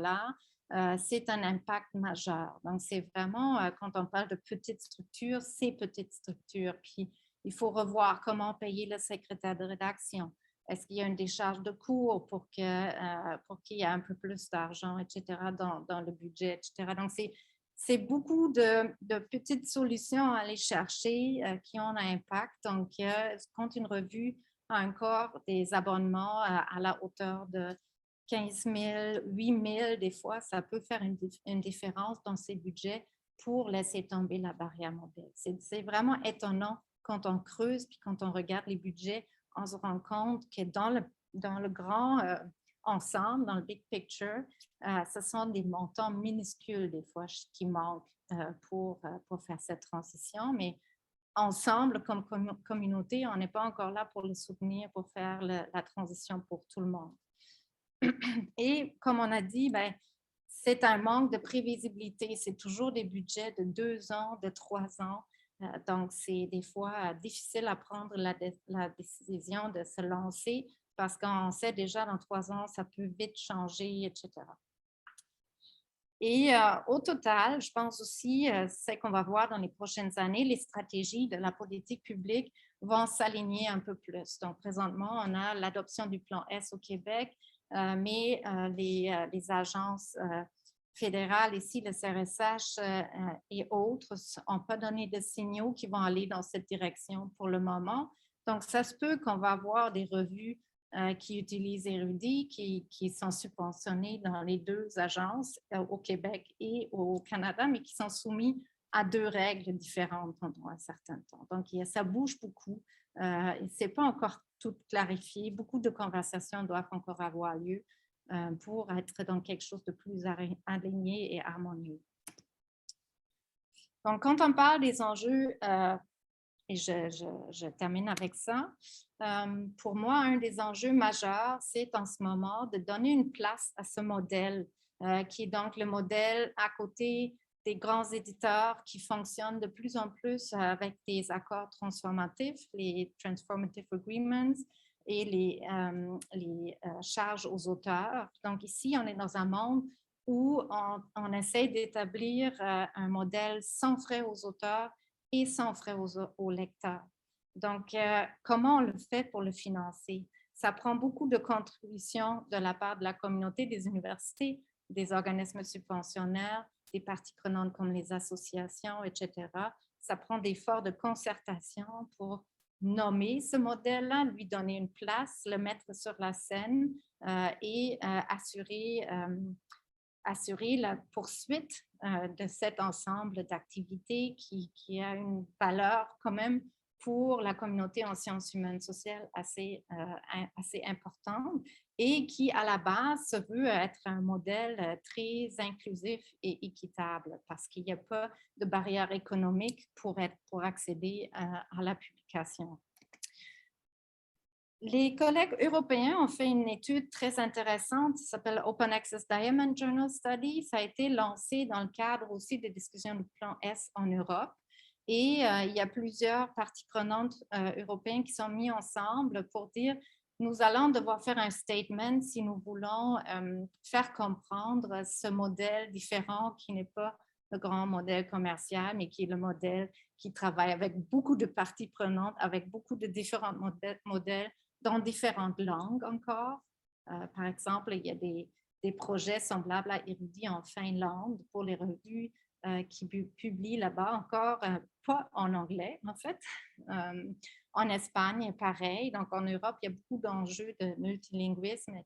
$. C'est un impact majeur. Donc, c'est vraiment, quand on parle de petites structures, c'est petites structures. Puis, il faut revoir comment payer le secrétaire de rédaction. Est-ce qu'il y a une décharge de cours pour qu'il y ait un peu plus d'argent, etc., dans le budget, etc. Donc, c'est beaucoup de petites solutions à aller chercher qui ont un impact. Donc, quand une revue a encore des abonnements à la hauteur de 15 000, 8 000, des fois, ça peut faire une différence dans ses budgets pour laisser tomber la barrière mobile. C'est vraiment étonnant quand on creuse puis quand on regarde les budgets, on se rend compte que dans le grand ensemble, dans le big picture, ce sont des montants minuscules des fois qui manquent pour faire cette transition. Mais ensemble, comme communauté, on n'est pas encore là pour le soutenir, pour faire la transition pour tout le monde. Et comme on a dit, ben, c'est un manque de prévisibilité. C'est toujours des budgets de 2 ans, de 3 ans. Donc, c'est des fois difficile à prendre la décision de se lancer parce qu'on sait déjà dans 3 ans, ça peut vite changer, etc. Et au total, je pense aussi, c'est qu'on va voir dans les prochaines années, les stratégies de la politique publique vont s'aligner un peu plus. Donc, présentement, on a l'adoption du plan S au Québec, mais les agences fédérales, ici, le CRSH et autres, n'ont pas donné de signaux qui vont aller dans cette direction pour le moment. Donc, ça se peut qu'on va avoir des revues qui utilisent Érudit, qui sont subventionnées dans les 2 agences, au Québec et au Canada, mais qui sont soumis à 2 règles différentes pendant un certain temps. Donc, ça bouge beaucoup. Ce n'est pas encore tout clarifié. Beaucoup de conversations doivent encore avoir lieu pour être dans quelque chose de plus aligné et harmonieux. Donc, quand on parle des enjeux Et je termine avec ça. Pour moi, un des enjeux majeurs, c'est en ce moment de donner une place à ce modèle, qui est donc le modèle à côté des grands éditeurs qui fonctionnent de plus en plus avec des accords transformatifs, les Transformative Agreements et les charges aux auteurs. Donc ici, on est dans un monde où on essaie d'établir un modèle sans frais aux auteurs et sans frais aux lecteurs. Donc, comment on le fait pour le financer? Ça prend beaucoup de contributions de la part de la communauté, des universités, des organismes subventionnaires, des parties prenantes comme les associations, etc. Ça prend des efforts de concertation pour nommer ce modèle-là, lui donner une place, le mettre sur la scène et assurer la poursuite de cet ensemble d'activités qui a une valeur quand même pour la communauté en sciences humaines sociales assez importante et qui, à la base, se veut être un modèle très inclusif et équitable parce qu'il n'y a pas de barrière économique pour accéder à la publication. Les collègues européens ont fait une étude très intéressante, ça s'appelle Open Access Diamond Journal Study. Ça a été lancé dans le cadre aussi des discussions du plan S en Europe. Et il y a plusieurs parties prenantes européennes qui sont mises ensemble pour dire nous allons devoir faire un statement si nous voulons faire comprendre ce modèle différent qui n'est pas le grand modèle commercial, mais qui est le modèle qui travaille avec beaucoup de parties prenantes, avec beaucoup de différents modèles dans différentes langues encore. Par exemple, il y a des projets semblables à Érudit en Finlande pour les revues qui publient là-bas, encore pas en anglais en fait. En Espagne, pareil. Donc en Europe, il y a beaucoup d'enjeux de multilinguisme et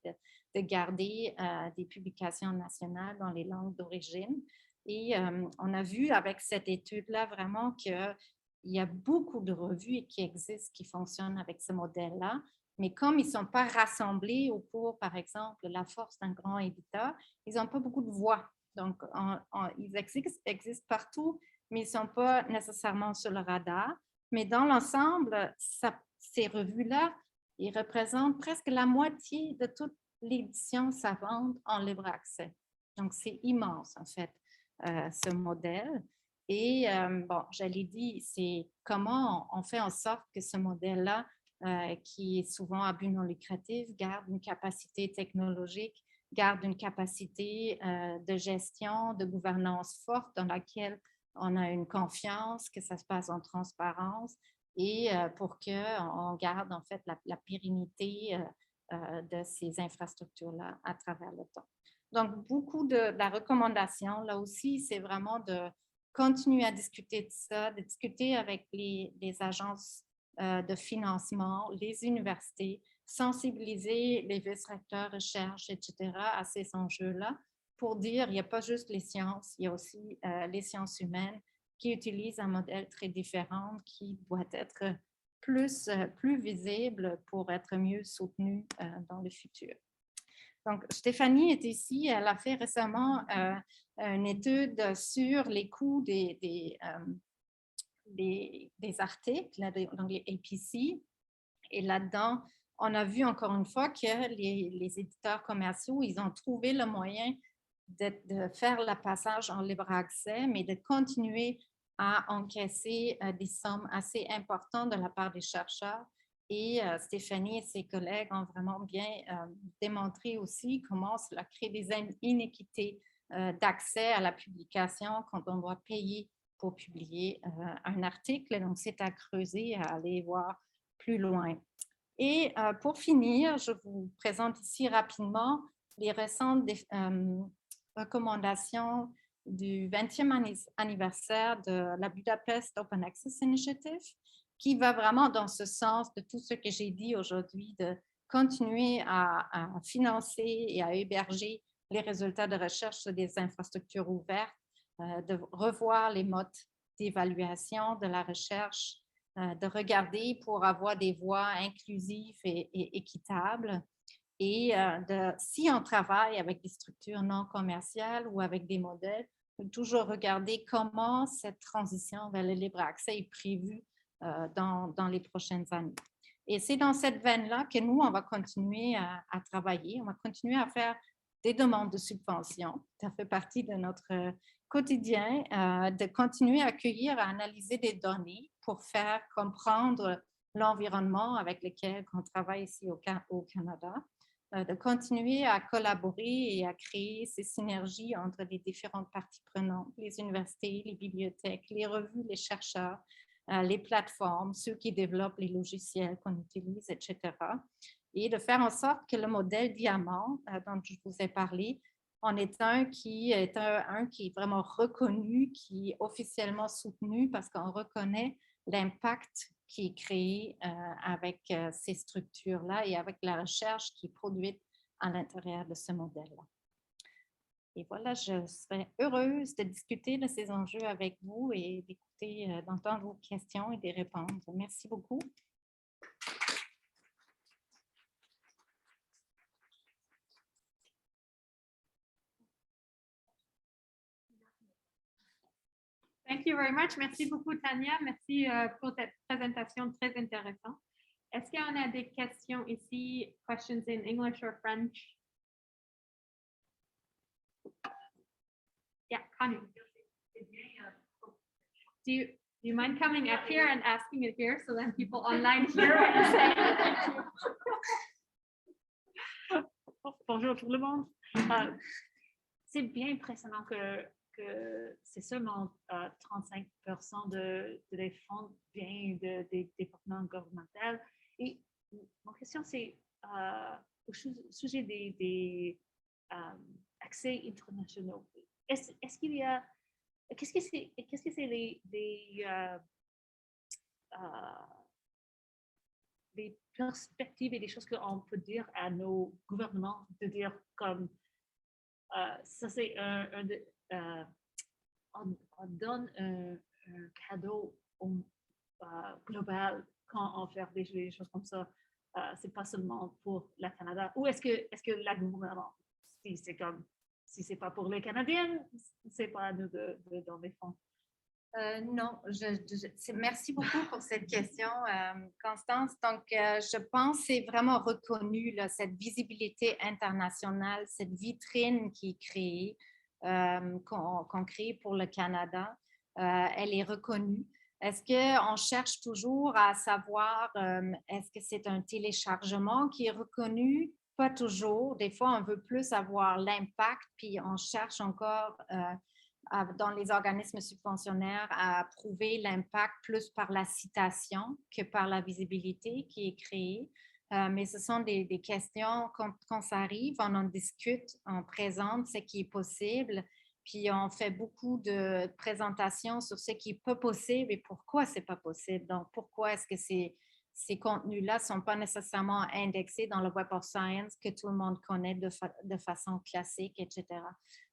de garder des publications nationales dans les langues d'origine. Et on a vu avec cette étude-là vraiment qu'il y a beaucoup de revues qui existent, qui fonctionnent avec ce modèle-là. Mais comme ils ne sont pas rassemblés pour, par exemple, la force d'un grand éditeur, ils n'ont pas beaucoup de voix. Donc, ils existent partout, mais ils ne sont pas nécessairement sur le radar. Mais dans l'ensemble, ces revues-là, ils représentent presque la moitié de toute l'édition savante en libre accès. Donc, c'est immense, en fait, ce modèle. Et, bon, je l'ai dit, c'est comment on fait en sorte que ce modèle-là, qui est souvent à but non lucratif, garde une capacité technologique, garde une capacité de gestion, de gouvernance forte dans laquelle on a une confiance, que ça se passe en transparence et pour qu'on garde en fait la pérennité de ces infrastructures-là à travers le temps. Donc, beaucoup de la recommandation, là aussi, c'est vraiment de continuer à discuter de ça, de discuter avec les agences de financement, les universités, sensibiliser les vice-recteurs, recherche, etc. à ces enjeux-là pour dire qu'il n'y a pas juste les sciences, il y a aussi les sciences humaines qui utilisent un modèle très différent qui doit être plus visible pour être mieux soutenu dans le futur. Donc, Stéphanie est ici, elle a fait récemment une étude sur les coûts des articles, donc les APC. Et là-dedans, on a vu encore une fois que les éditeurs commerciaux, ils ont trouvé le moyen de faire le passage en libre accès, mais de continuer à encaisser des sommes assez importantes de la part des chercheurs. Et Stéphanie et ses collègues ont vraiment bien démontré aussi comment cela crée des inéquités d'accès à la publication quand on doit payer pour publier un article. Donc, c'est à creuser, à aller voir plus loin. Et pour finir, je vous présente ici rapidement les récentes recommandations du 20e anniversaire de la Budapest Open Access Initiative, qui va vraiment dans ce sens de tout ce que j'ai dit aujourd'hui, de continuer à financer et à héberger les résultats de recherche sur des infrastructures ouvertes, de revoir les modes d'évaluation de la recherche, de regarder pour avoir des voies inclusives et équitables. Et si on travaille avec des structures non commerciales ou avec des modèles, toujours regarder comment cette transition vers le libre accès est prévue dans les prochaines années. Et c'est dans cette veine-là que nous, on va continuer à travailler. On va continuer à faire des demandes de subventions. Ça fait partie de notre quotidien, de continuer à accueillir, à analyser des données pour faire comprendre l'environnement avec lequel on travaille ici au Canada, de continuer à collaborer et à créer ces synergies entre les différentes parties prenantes, les universités, les bibliothèques, les revues, les chercheurs, les plateformes, ceux qui développent les logiciels qu'on utilise, etc. Et de faire en sorte que le modèle Diamant, dont je vous ai parlé, en est un qui est vraiment reconnu, qui est officiellement soutenu parce qu'on reconnaît l'impact qui est créé avec ces structures-là et avec la recherche qui est produite à l'intérieur de ce modèle-là. Et voilà, je serais heureuse de discuter de ces enjeux avec vous et d'écouter, d'entendre vos questions et de répondre. Merci beaucoup. Thank you very much. Merci beaucoup, Tania. Merci pour cette présentation très intéressante. Est-ce qu'on a des questions ici? Questions in English or French? Yeah, Connie. Do you mind coming up here and asking it here so then people online hear what you're saying? Bonjour tout le monde. C'est bien impressionnant que c'est seulement 35% des fonds viennent des départements gouvernementaux. Et ma question, c'est au sujet des accès internationaux. Est-ce qu'il y a, qu'est-ce que c'est des perspectives et des choses qu'on peut dire à nos gouvernements, de dire comme ça c'est on donne un cadeau global quand on fait des choses comme ça. C'est pas seulement pour le Canada. Ou est-ce que la gouvernement, si c'est pas pour les Canadiens, c'est pas à nous de donner des fonds? Non, merci beaucoup pour cette question, Constance. Donc, je pense que c'est vraiment reconnu, là, cette visibilité internationale, cette vitrine qui est créée, qu'on crée pour le Canada. Elle est reconnue. Est-ce qu'on cherche toujours à savoir, est-ce que c'est un téléchargement qui est reconnu? Pas toujours. Des fois, on veut plus avoir l'impact, puis on cherche encore dans les organismes subventionnaires à prouver l'impact plus par la citation que par la visibilité qui est créée. Mais ce sont des questions, quand ça arrive, on en discute, on présente ce qui est possible, puis on fait beaucoup de présentations sur ce qui est pas possible et pourquoi c'est pas possible. Donc, pourquoi est-ce que ces contenus-là ne sont pas nécessairement indexés dans le Web of Science que tout le monde connaît de façon classique, etc.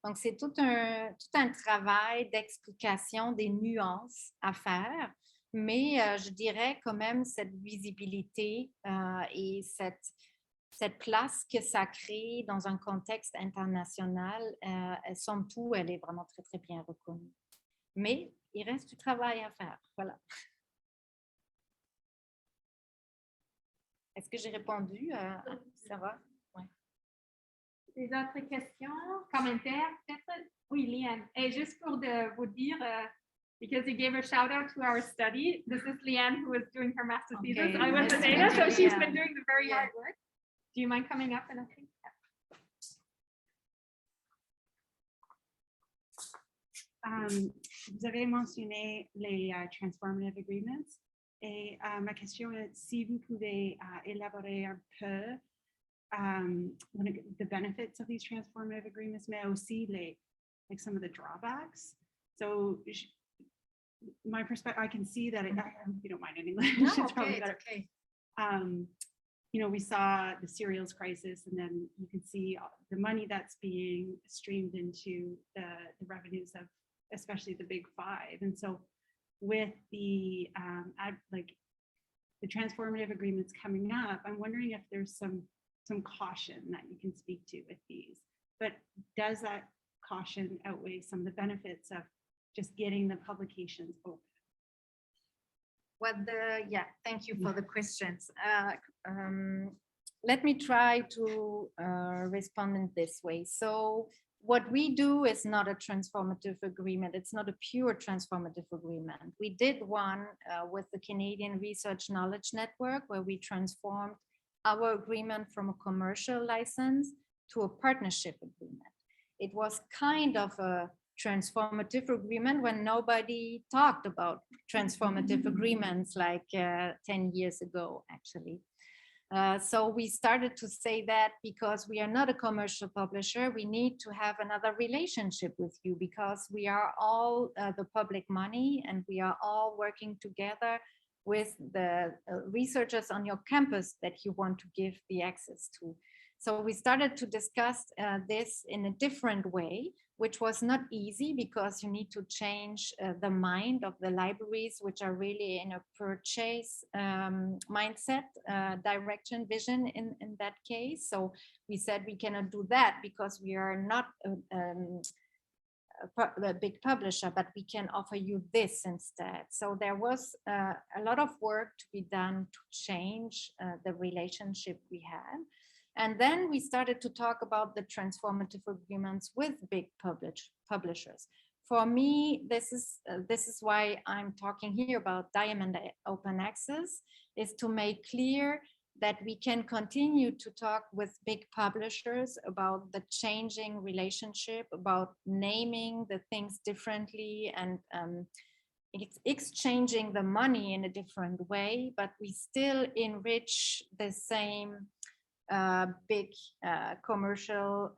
Donc, c'est tout un travail d'explication des nuances à faire, mais je dirais quand même cette visibilité et cette place que ça crée dans un contexte international, somme toute, elle est vraiment très, très bien reconnue. Mais il reste du travail à faire, voilà. Est-ce que j'ai répondu? Ça va? Ouais. Des autres questions, commentaires, peut-être? Oui, Liane. Et juste pour vous dire, because you gave a shout out to our study, this is Liane who is doing her master's thesis. I was the data, so she's been doing the very hard work. Do you mind coming up and asking? Vous avez mentionné les transformative agreements et ma question est si vous pouvez élaborer un peu the benefits of these transformative agreements, mais aussi like some of the drawbacks. So my perspective, I can see that, if you don't mind in English, No, it's probably better. Okay. You know, we saw the cereals crisis, and then you can see the money that's being streamed into the revenues of especially the big five. And so with the the transformative agreements coming up, I'm wondering if there's some caution that you can speak to with these. But does that caution outweigh some of the benefits of just getting the publications open? Thank you for the questions. Let me try to respond in this way. So what we do is not a transformative agreement. It's not a pure transformative agreement. We did one with the Canadian Research Knowledge Network, where we transformed our agreement from a commercial license to a partnership agreement. It was kind of a transformative agreement when nobody talked about transformative agreements like 10 years ago, actually. So we started to say that because we are not a commercial publisher, we need to have another relationship with you, because we are all the public money and we are all working together with the researchers on your campus that you want to give the access to. So we started to discuss this in a different way, which was not easy because you need to change the mind of the libraries, which are really in a purchase mindset, direction, vision in that case. So we said we cannot do that because we are not a big publisher, but we can offer you this instead. So there was a lot of work to be done to change the relationship we had. And then we started to talk about the transformative agreements with big publishers. For me, this is why I'm talking here about Diamond Open Access, is to make clear that we can continue to talk with big publishers about the changing relationship, about naming the things differently and exchanging the money in a different way, but we still enrich the same big commercial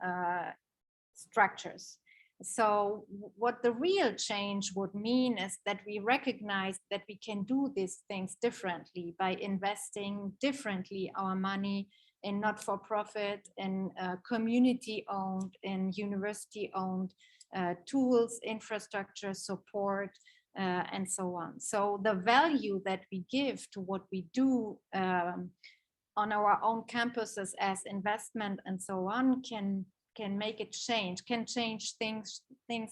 structures. So what the real change would mean is that we recognize that we can do these things differently by investing differently our money in not-for-profit, in community-owned, in university-owned tools, infrastructure, support, and so on. So the value that we give to what we do on our own campuses as investment and so on can make it change, can change things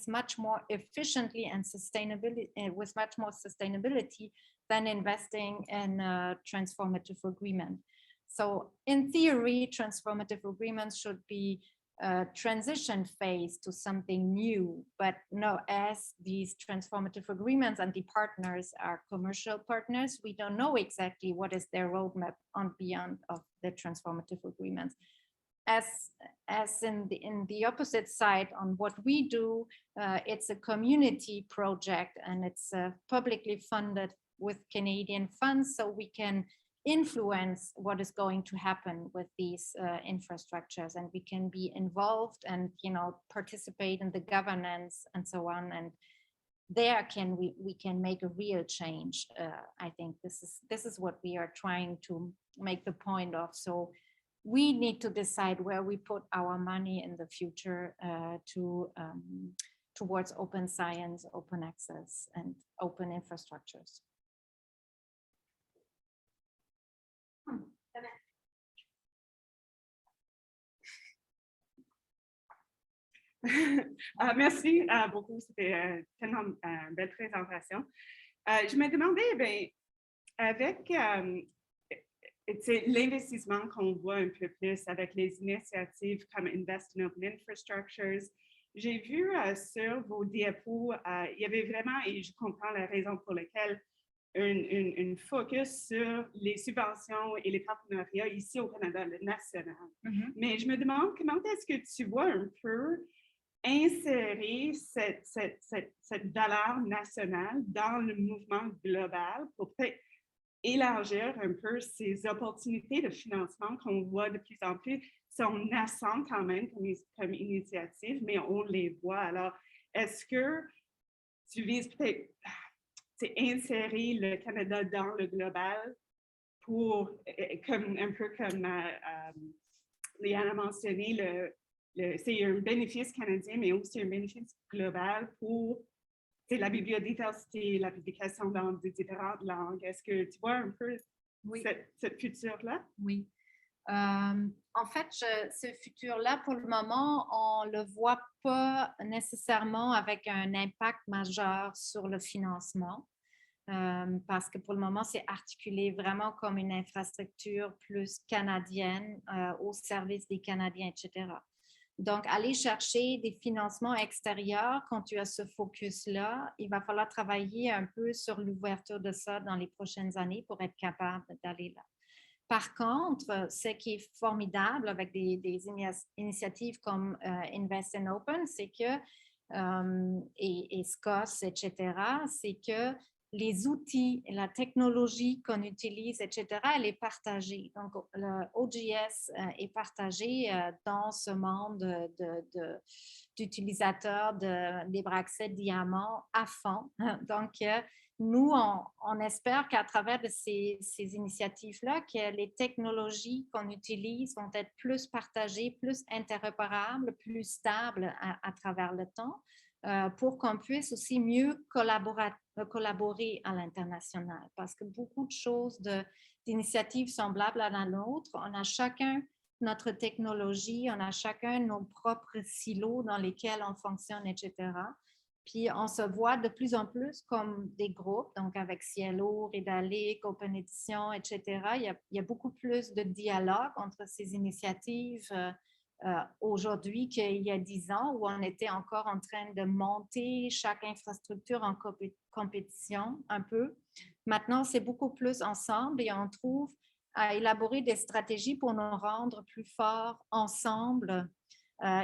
much more efficiently and sustainability with much more sustainability than investing in a transformative agreement. So in theory, transformative agreements should be a transition phase to something new, but no, as these transformative agreements and the partners are commercial partners, we don't know exactly what is their roadmap on beyond of the transformative agreements. As in the opposite side on what we do, it's a community project and it's publicly funded with Canadian funds, so we can influence what is going to happen with these infrastructures, and we can be involved and participate in the governance and so on, and there we can make a real change. I think this is what we are trying to make the point of. So we need to decide where we put our money in the future towards open science, open access, and open infrastructures. Merci beaucoup, c'était tellement une belle présentation. Je me demandais, avec l'investissement qu'on voit un peu plus avec les initiatives comme Invest in Open Infrastructures, j'ai vu sur vos diapos, il y avait vraiment, et je comprends la raison pour laquelle, une focus sur les subventions et les partenariats ici au Canada, le national. Mm-hmm. Mais je me demande comment est-ce que tu vois un peu insérer cette valeur nationale dans le mouvement global pour peut-être élargir un peu ces opportunités de financement qu'on voit de plus en plus, sont naissantes quand même comme initiative, mais on les voit. Alors, est-ce que tu vises peut-être insérer le Canada dans le global pour, un peu comme Liane a mentionné, c'est un bénéfice canadien, mais aussi un bénéfice global pour la biodiversité, la publication dans différentes langues. Est-ce que tu vois un peu cette future-là? Oui. En fait, ce futur-là, pour le moment, on ne le voit pas nécessairement avec un impact majeur sur le financement. parce que pour le moment, c'est articulé vraiment comme une infrastructure plus canadienne au service des Canadiens, etc. Donc, aller chercher des financements extérieurs quand tu as ce focus-là, il va falloir travailler un peu sur l'ouverture de ça dans les prochaines années pour être capable d'aller là. Par contre, ce qui est formidable avec des initiatives comme Invest in Open, c'est que, et SCOS, etc., c'est que les outils, la technologie qu'on utilise, etc., elle est partagée. Donc, le OGS est partagé dans ce monde d'utilisateurs de libre accès diamant à fond. Donc, nous, on espère qu'à travers de ces initiatives-là, que les technologies qu'on utilise vont être plus partagées, plus interopérables, plus stables à travers le temps, pour qu'on puisse aussi mieux collaborer à l'international. Parce que beaucoup de choses, d'initiatives semblables à la nôtre, on a chacun notre technologie, on a chacun nos propres silos dans lesquels on fonctionne, etc. Puis on se voit de plus en plus comme des groupes, donc avec Cielo, Redalic, Open Edition, etc. Il y a beaucoup plus de dialogue entre ces initiatives aujourd'hui qu'il y a 10 ans, où on était encore en train de monter chaque infrastructure en compétition un peu. Maintenant, c'est beaucoup plus ensemble et on trouve à élaborer des stratégies pour nous rendre plus forts ensemble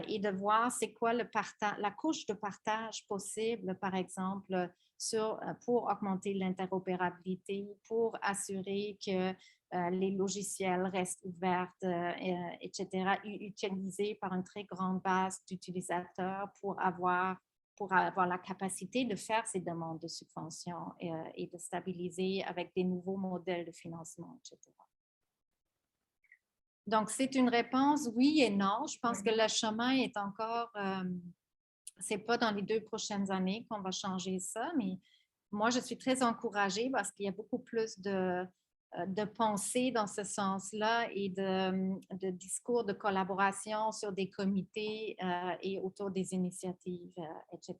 et de voir c'est quoi la couche de partage possible, par exemple, pour augmenter l'interopérabilité, pour assurer que les logiciels restent ouverts, etc., utilisés par une très grande base d'utilisateurs pour avoir la capacité de faire ces demandes de subventions et de stabiliser avec des nouveaux modèles de financement, etc. Donc, c'est une réponse oui et non. Je pense que le chemin est encore, c'est pas dans les 2 prochaines années qu'on va changer ça, mais moi, je suis très encouragée parce qu'il y a beaucoup plus de pensée dans ce sens-là et de discours de collaboration sur des comités et autour des initiatives, etc.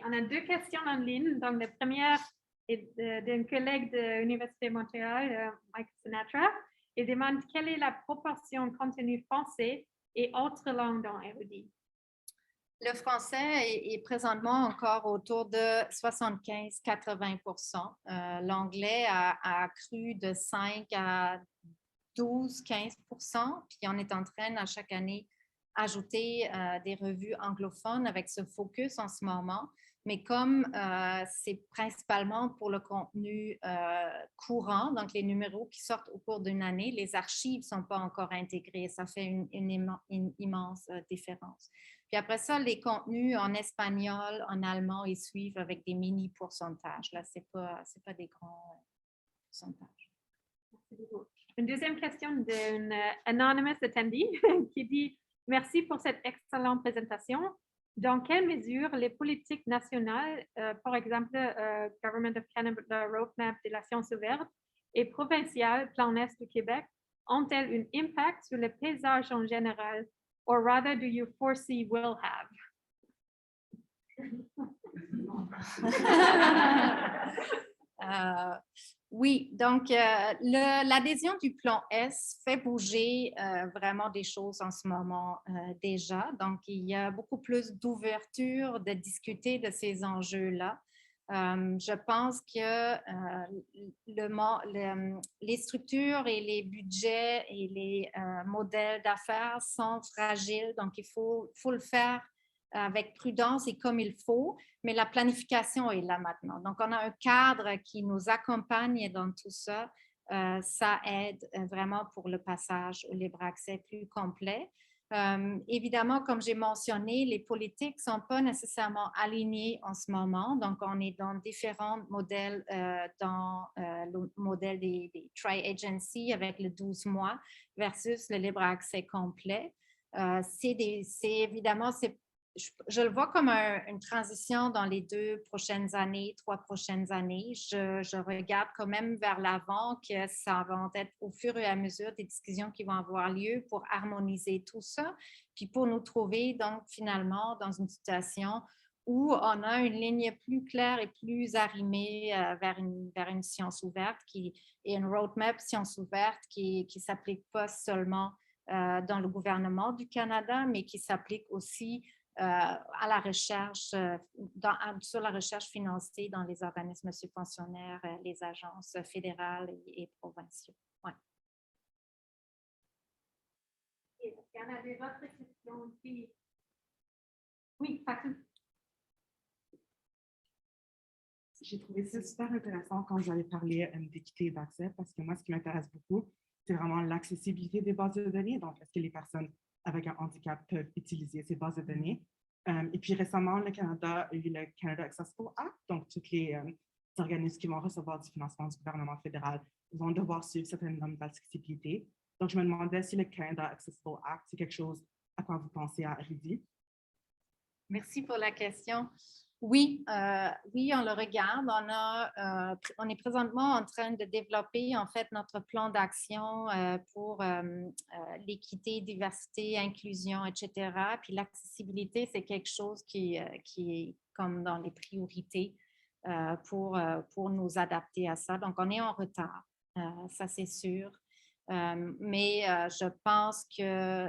On a 2 questions en ligne. Donc, la première est d'un collègue de l'Université de Montréal, Mike Sinatra. Il demande quelle est la proportion de contenu français et autres langues dans Érudit. Le français est présentement encore autour de 75-80 %. L'anglais a cru de 5 à 12-15 %. Puis on est en train, à chaque année, ajouter des revues anglophones avec ce focus en ce moment. Mais comme c'est principalement pour le contenu courant, donc les numéros qui sortent au cours d'une année, les archives ne sont pas encore intégrées. Ça fait une immense différence. Puis après ça, les contenus en espagnol, en allemand, ils suivent avec des mini pourcentages. Là, ce n'est pas des grands pourcentages. Merci beaucoup. Une deuxième question d'un anonymous attendee qui dit « Merci pour cette excellente présentation. Dans quelle mesure les politiques nationales, par exemple, Government of Canada Roadmap de la science ouverte et provinciale Plan Est du Québec, ont-elles un impact sur le paysage en général, or rather do you foresee will have? » Oui, donc l'adhésion du plan S fait bouger vraiment des choses en ce moment déjà. Donc, il y a beaucoup plus d'ouverture de discuter de ces enjeux-là. Je pense que les structures et les budgets et les modèles d'affaires sont fragiles. Donc, il faut le faire avec prudence et comme il faut, mais la planification est là maintenant. Donc, on a un cadre qui nous accompagne dans tout ça. Ça aide vraiment pour le passage au libre accès plus complet. Évidemment, comme j'ai mentionné, les politiques ne sont pas nécessairement alignées en ce moment. Donc, on est dans différents modèles, dans le modèle des tri-agency avec le 12 mois versus le libre accès complet. Évidemment, je le vois comme une transition dans les 2 prochaines années, 3 prochaines années. Je regarde quand même vers l'avant que ça va être au fur et à mesure des discussions qui vont avoir lieu pour harmoniser tout ça, puis pour nous trouver donc finalement dans une situation où on a une ligne plus claire et plus arrimée vers une science ouverte et une roadmap science ouverte qui ne s'applique pas seulement dans le gouvernement du Canada, mais qui s'applique aussi à la recherche, sur la recherche financée dans les organismes subventionnaires, les agences fédérales et provinciaux. Ouais. Il y en a des autres questions aussi. Oui, Fatou. J'ai trouvé ça super intéressant quand vous avez parlé d'équité et d'accès, parce que moi, ce qui m'intéresse beaucoup, c'est vraiment l'accessibilité des bases de données. Donc, est-ce que les personnes avec un handicap peuvent utiliser ces bases de données? Et puis récemment, le Canada a eu le Canada Accessible Act, donc tous les organismes qui vont recevoir du financement du gouvernement fédéral vont devoir suivre certaines normes d'accessibilité. Donc, je me demandais si le Canada Accessible Act, c'est quelque chose à quoi vous pensez à Rudy. Merci pour la question. Oui, oui, on le regarde. On est présentement en train de développer en fait notre plan d'action pour l'équité, diversité, inclusion, etc. Puis l'accessibilité, c'est quelque chose qui est comme dans les priorités pour nous adapter à ça. Donc, on est en retard, ça c'est sûr. Mais je pense que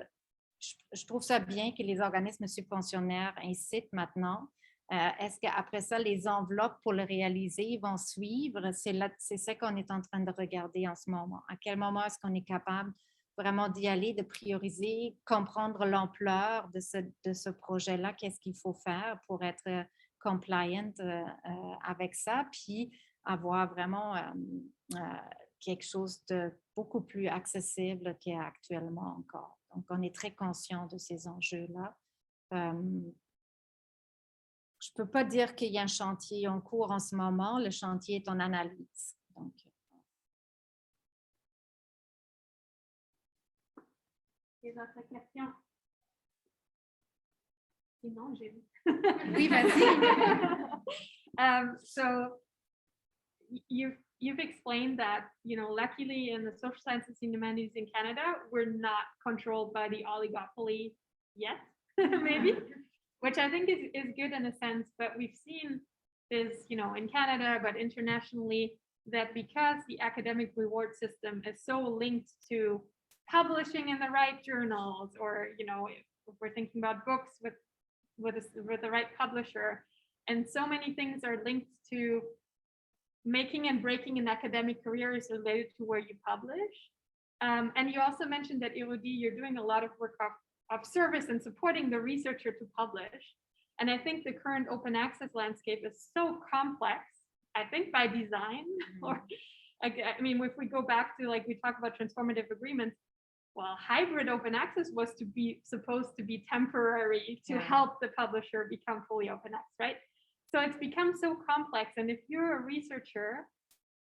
je trouve ça bien que les organismes subventionnaires incitent maintenant. Est-ce qu'après ça, les enveloppes pour le réaliser vont suivre? C'est ça qu'on est en train de regarder en ce moment. À quel moment est-ce qu'on est capable vraiment d'y aller, de prioriser, comprendre l'ampleur de ce projet-là, qu'est-ce qu'il faut faire pour être compliant avec ça, puis avoir vraiment quelque chose de beaucoup plus accessible qu'il y a actuellement encore. Donc, on est très conscient de ces enjeux-là. Je ne peux pas dire qu'il y a un chantier en cours en ce moment. Le chantier est en analyse. Donc, des autres questions? Sinon, j'ai vu. oui, vas-y. So you've explained that, you know, luckily in the social sciences and humanities in Canada, we're not controlled by the oligopoly yet, maybe, which I think is good in a sense, but we've seen this, you know, in Canada, but internationally, that because the academic reward system is so linked to publishing in the right journals, or, you know, if we're thinking about books with the right publisher, and so many things are linked to making and breaking an academic career is related to where you publish. And you also mentioned that Elodie, you're doing a lot of work of service and supporting the researcher to publish. And I think the current open access landscape is so complex, I think by design, or I mean, if we go back to, like, we talk about transformative agreements, well, hybrid open access was supposed to be temporary to help the publisher become fully open access, right? So it's become so complex. And if you're a researcher,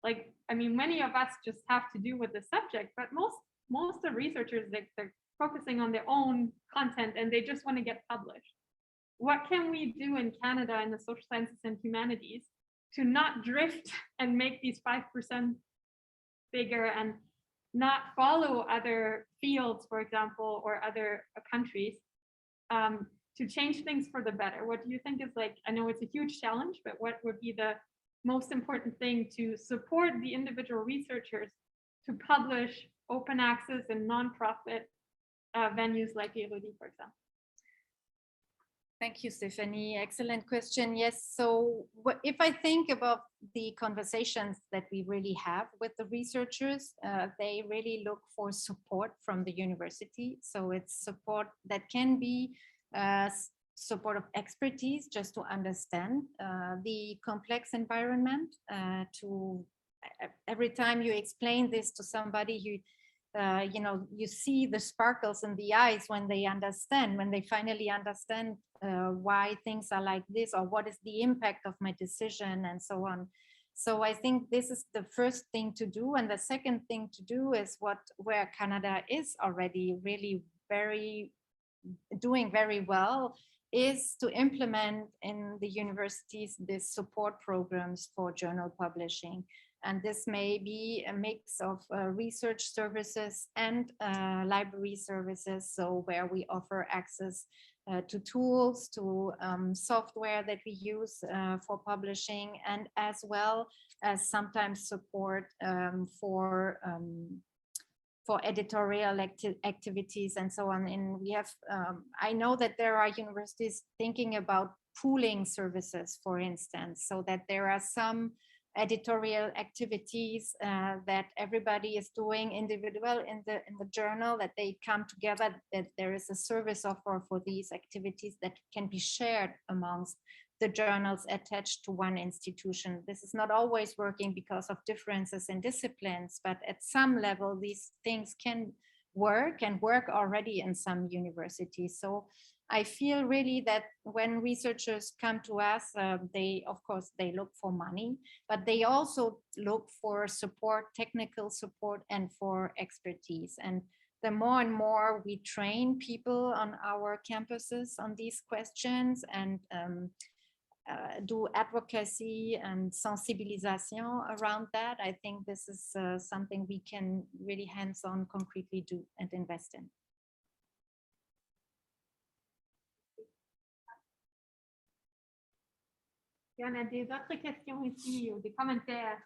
like, I mean, many of us just have to do with the subject, but most of researchers, they're focusing on their own content and they just want to get published. What can we do in Canada in the social sciences and humanities to not drift and make these 5% bigger and not follow other fields, for example, or other countries, to change things for the better? What do you think is, like, I know it's a huge challenge, but what would be the most important thing to support the individual researchers to publish open access and nonprofit venues like Elodie, for example? Thank you, Stephanie. Excellent question. Yes. So if I think about the conversations that we really have with the researchers, they really look for support from the university. So it's support that can be support of expertise, just to understand the complex environment. Every time you explain this to somebody, you know, you see the sparkles in the eyes when they finally understand why things are like this, or what is the impact of my decision, and so on. So I think this is the first thing to do. And the second thing to do is where Canada is already really doing very well, is to implement in the universities these support programs for journal publishing. And this may be a mix of research services and library services, so where we offer access to tools, to software that we use for publishing, and as well as sometimes support for editorial activities and so on. And we have, I know that there are universities thinking about pooling services, for instance, so that there are some editorial activities that everybody is doing individual in the journal, that they come together, that there is a service offer for these activities that can be shared amongst the journals attached to one institution. This is not always working because of differences in disciplines, but at some level, these things can work and work already in some universities. So I feel really that when researchers come to us, they, of course, they look for money, but they also look for support, technical support, and for expertise. And the more and more we train people on our campuses on these questions and do advocacy and sensibilisation around that, I think this is something we can really hands-on concretely do and invest in. Il y en a des autres questions ici ou des commentaires?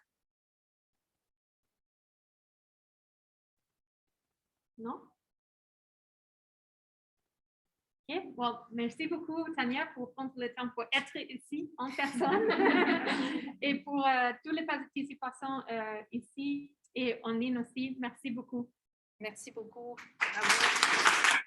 Non? OK. Well, merci beaucoup, Tania, pour prendre le temps pour être ici en personne et pour tous les participants ici et en ligne aussi. Merci beaucoup. Merci beaucoup. À vous.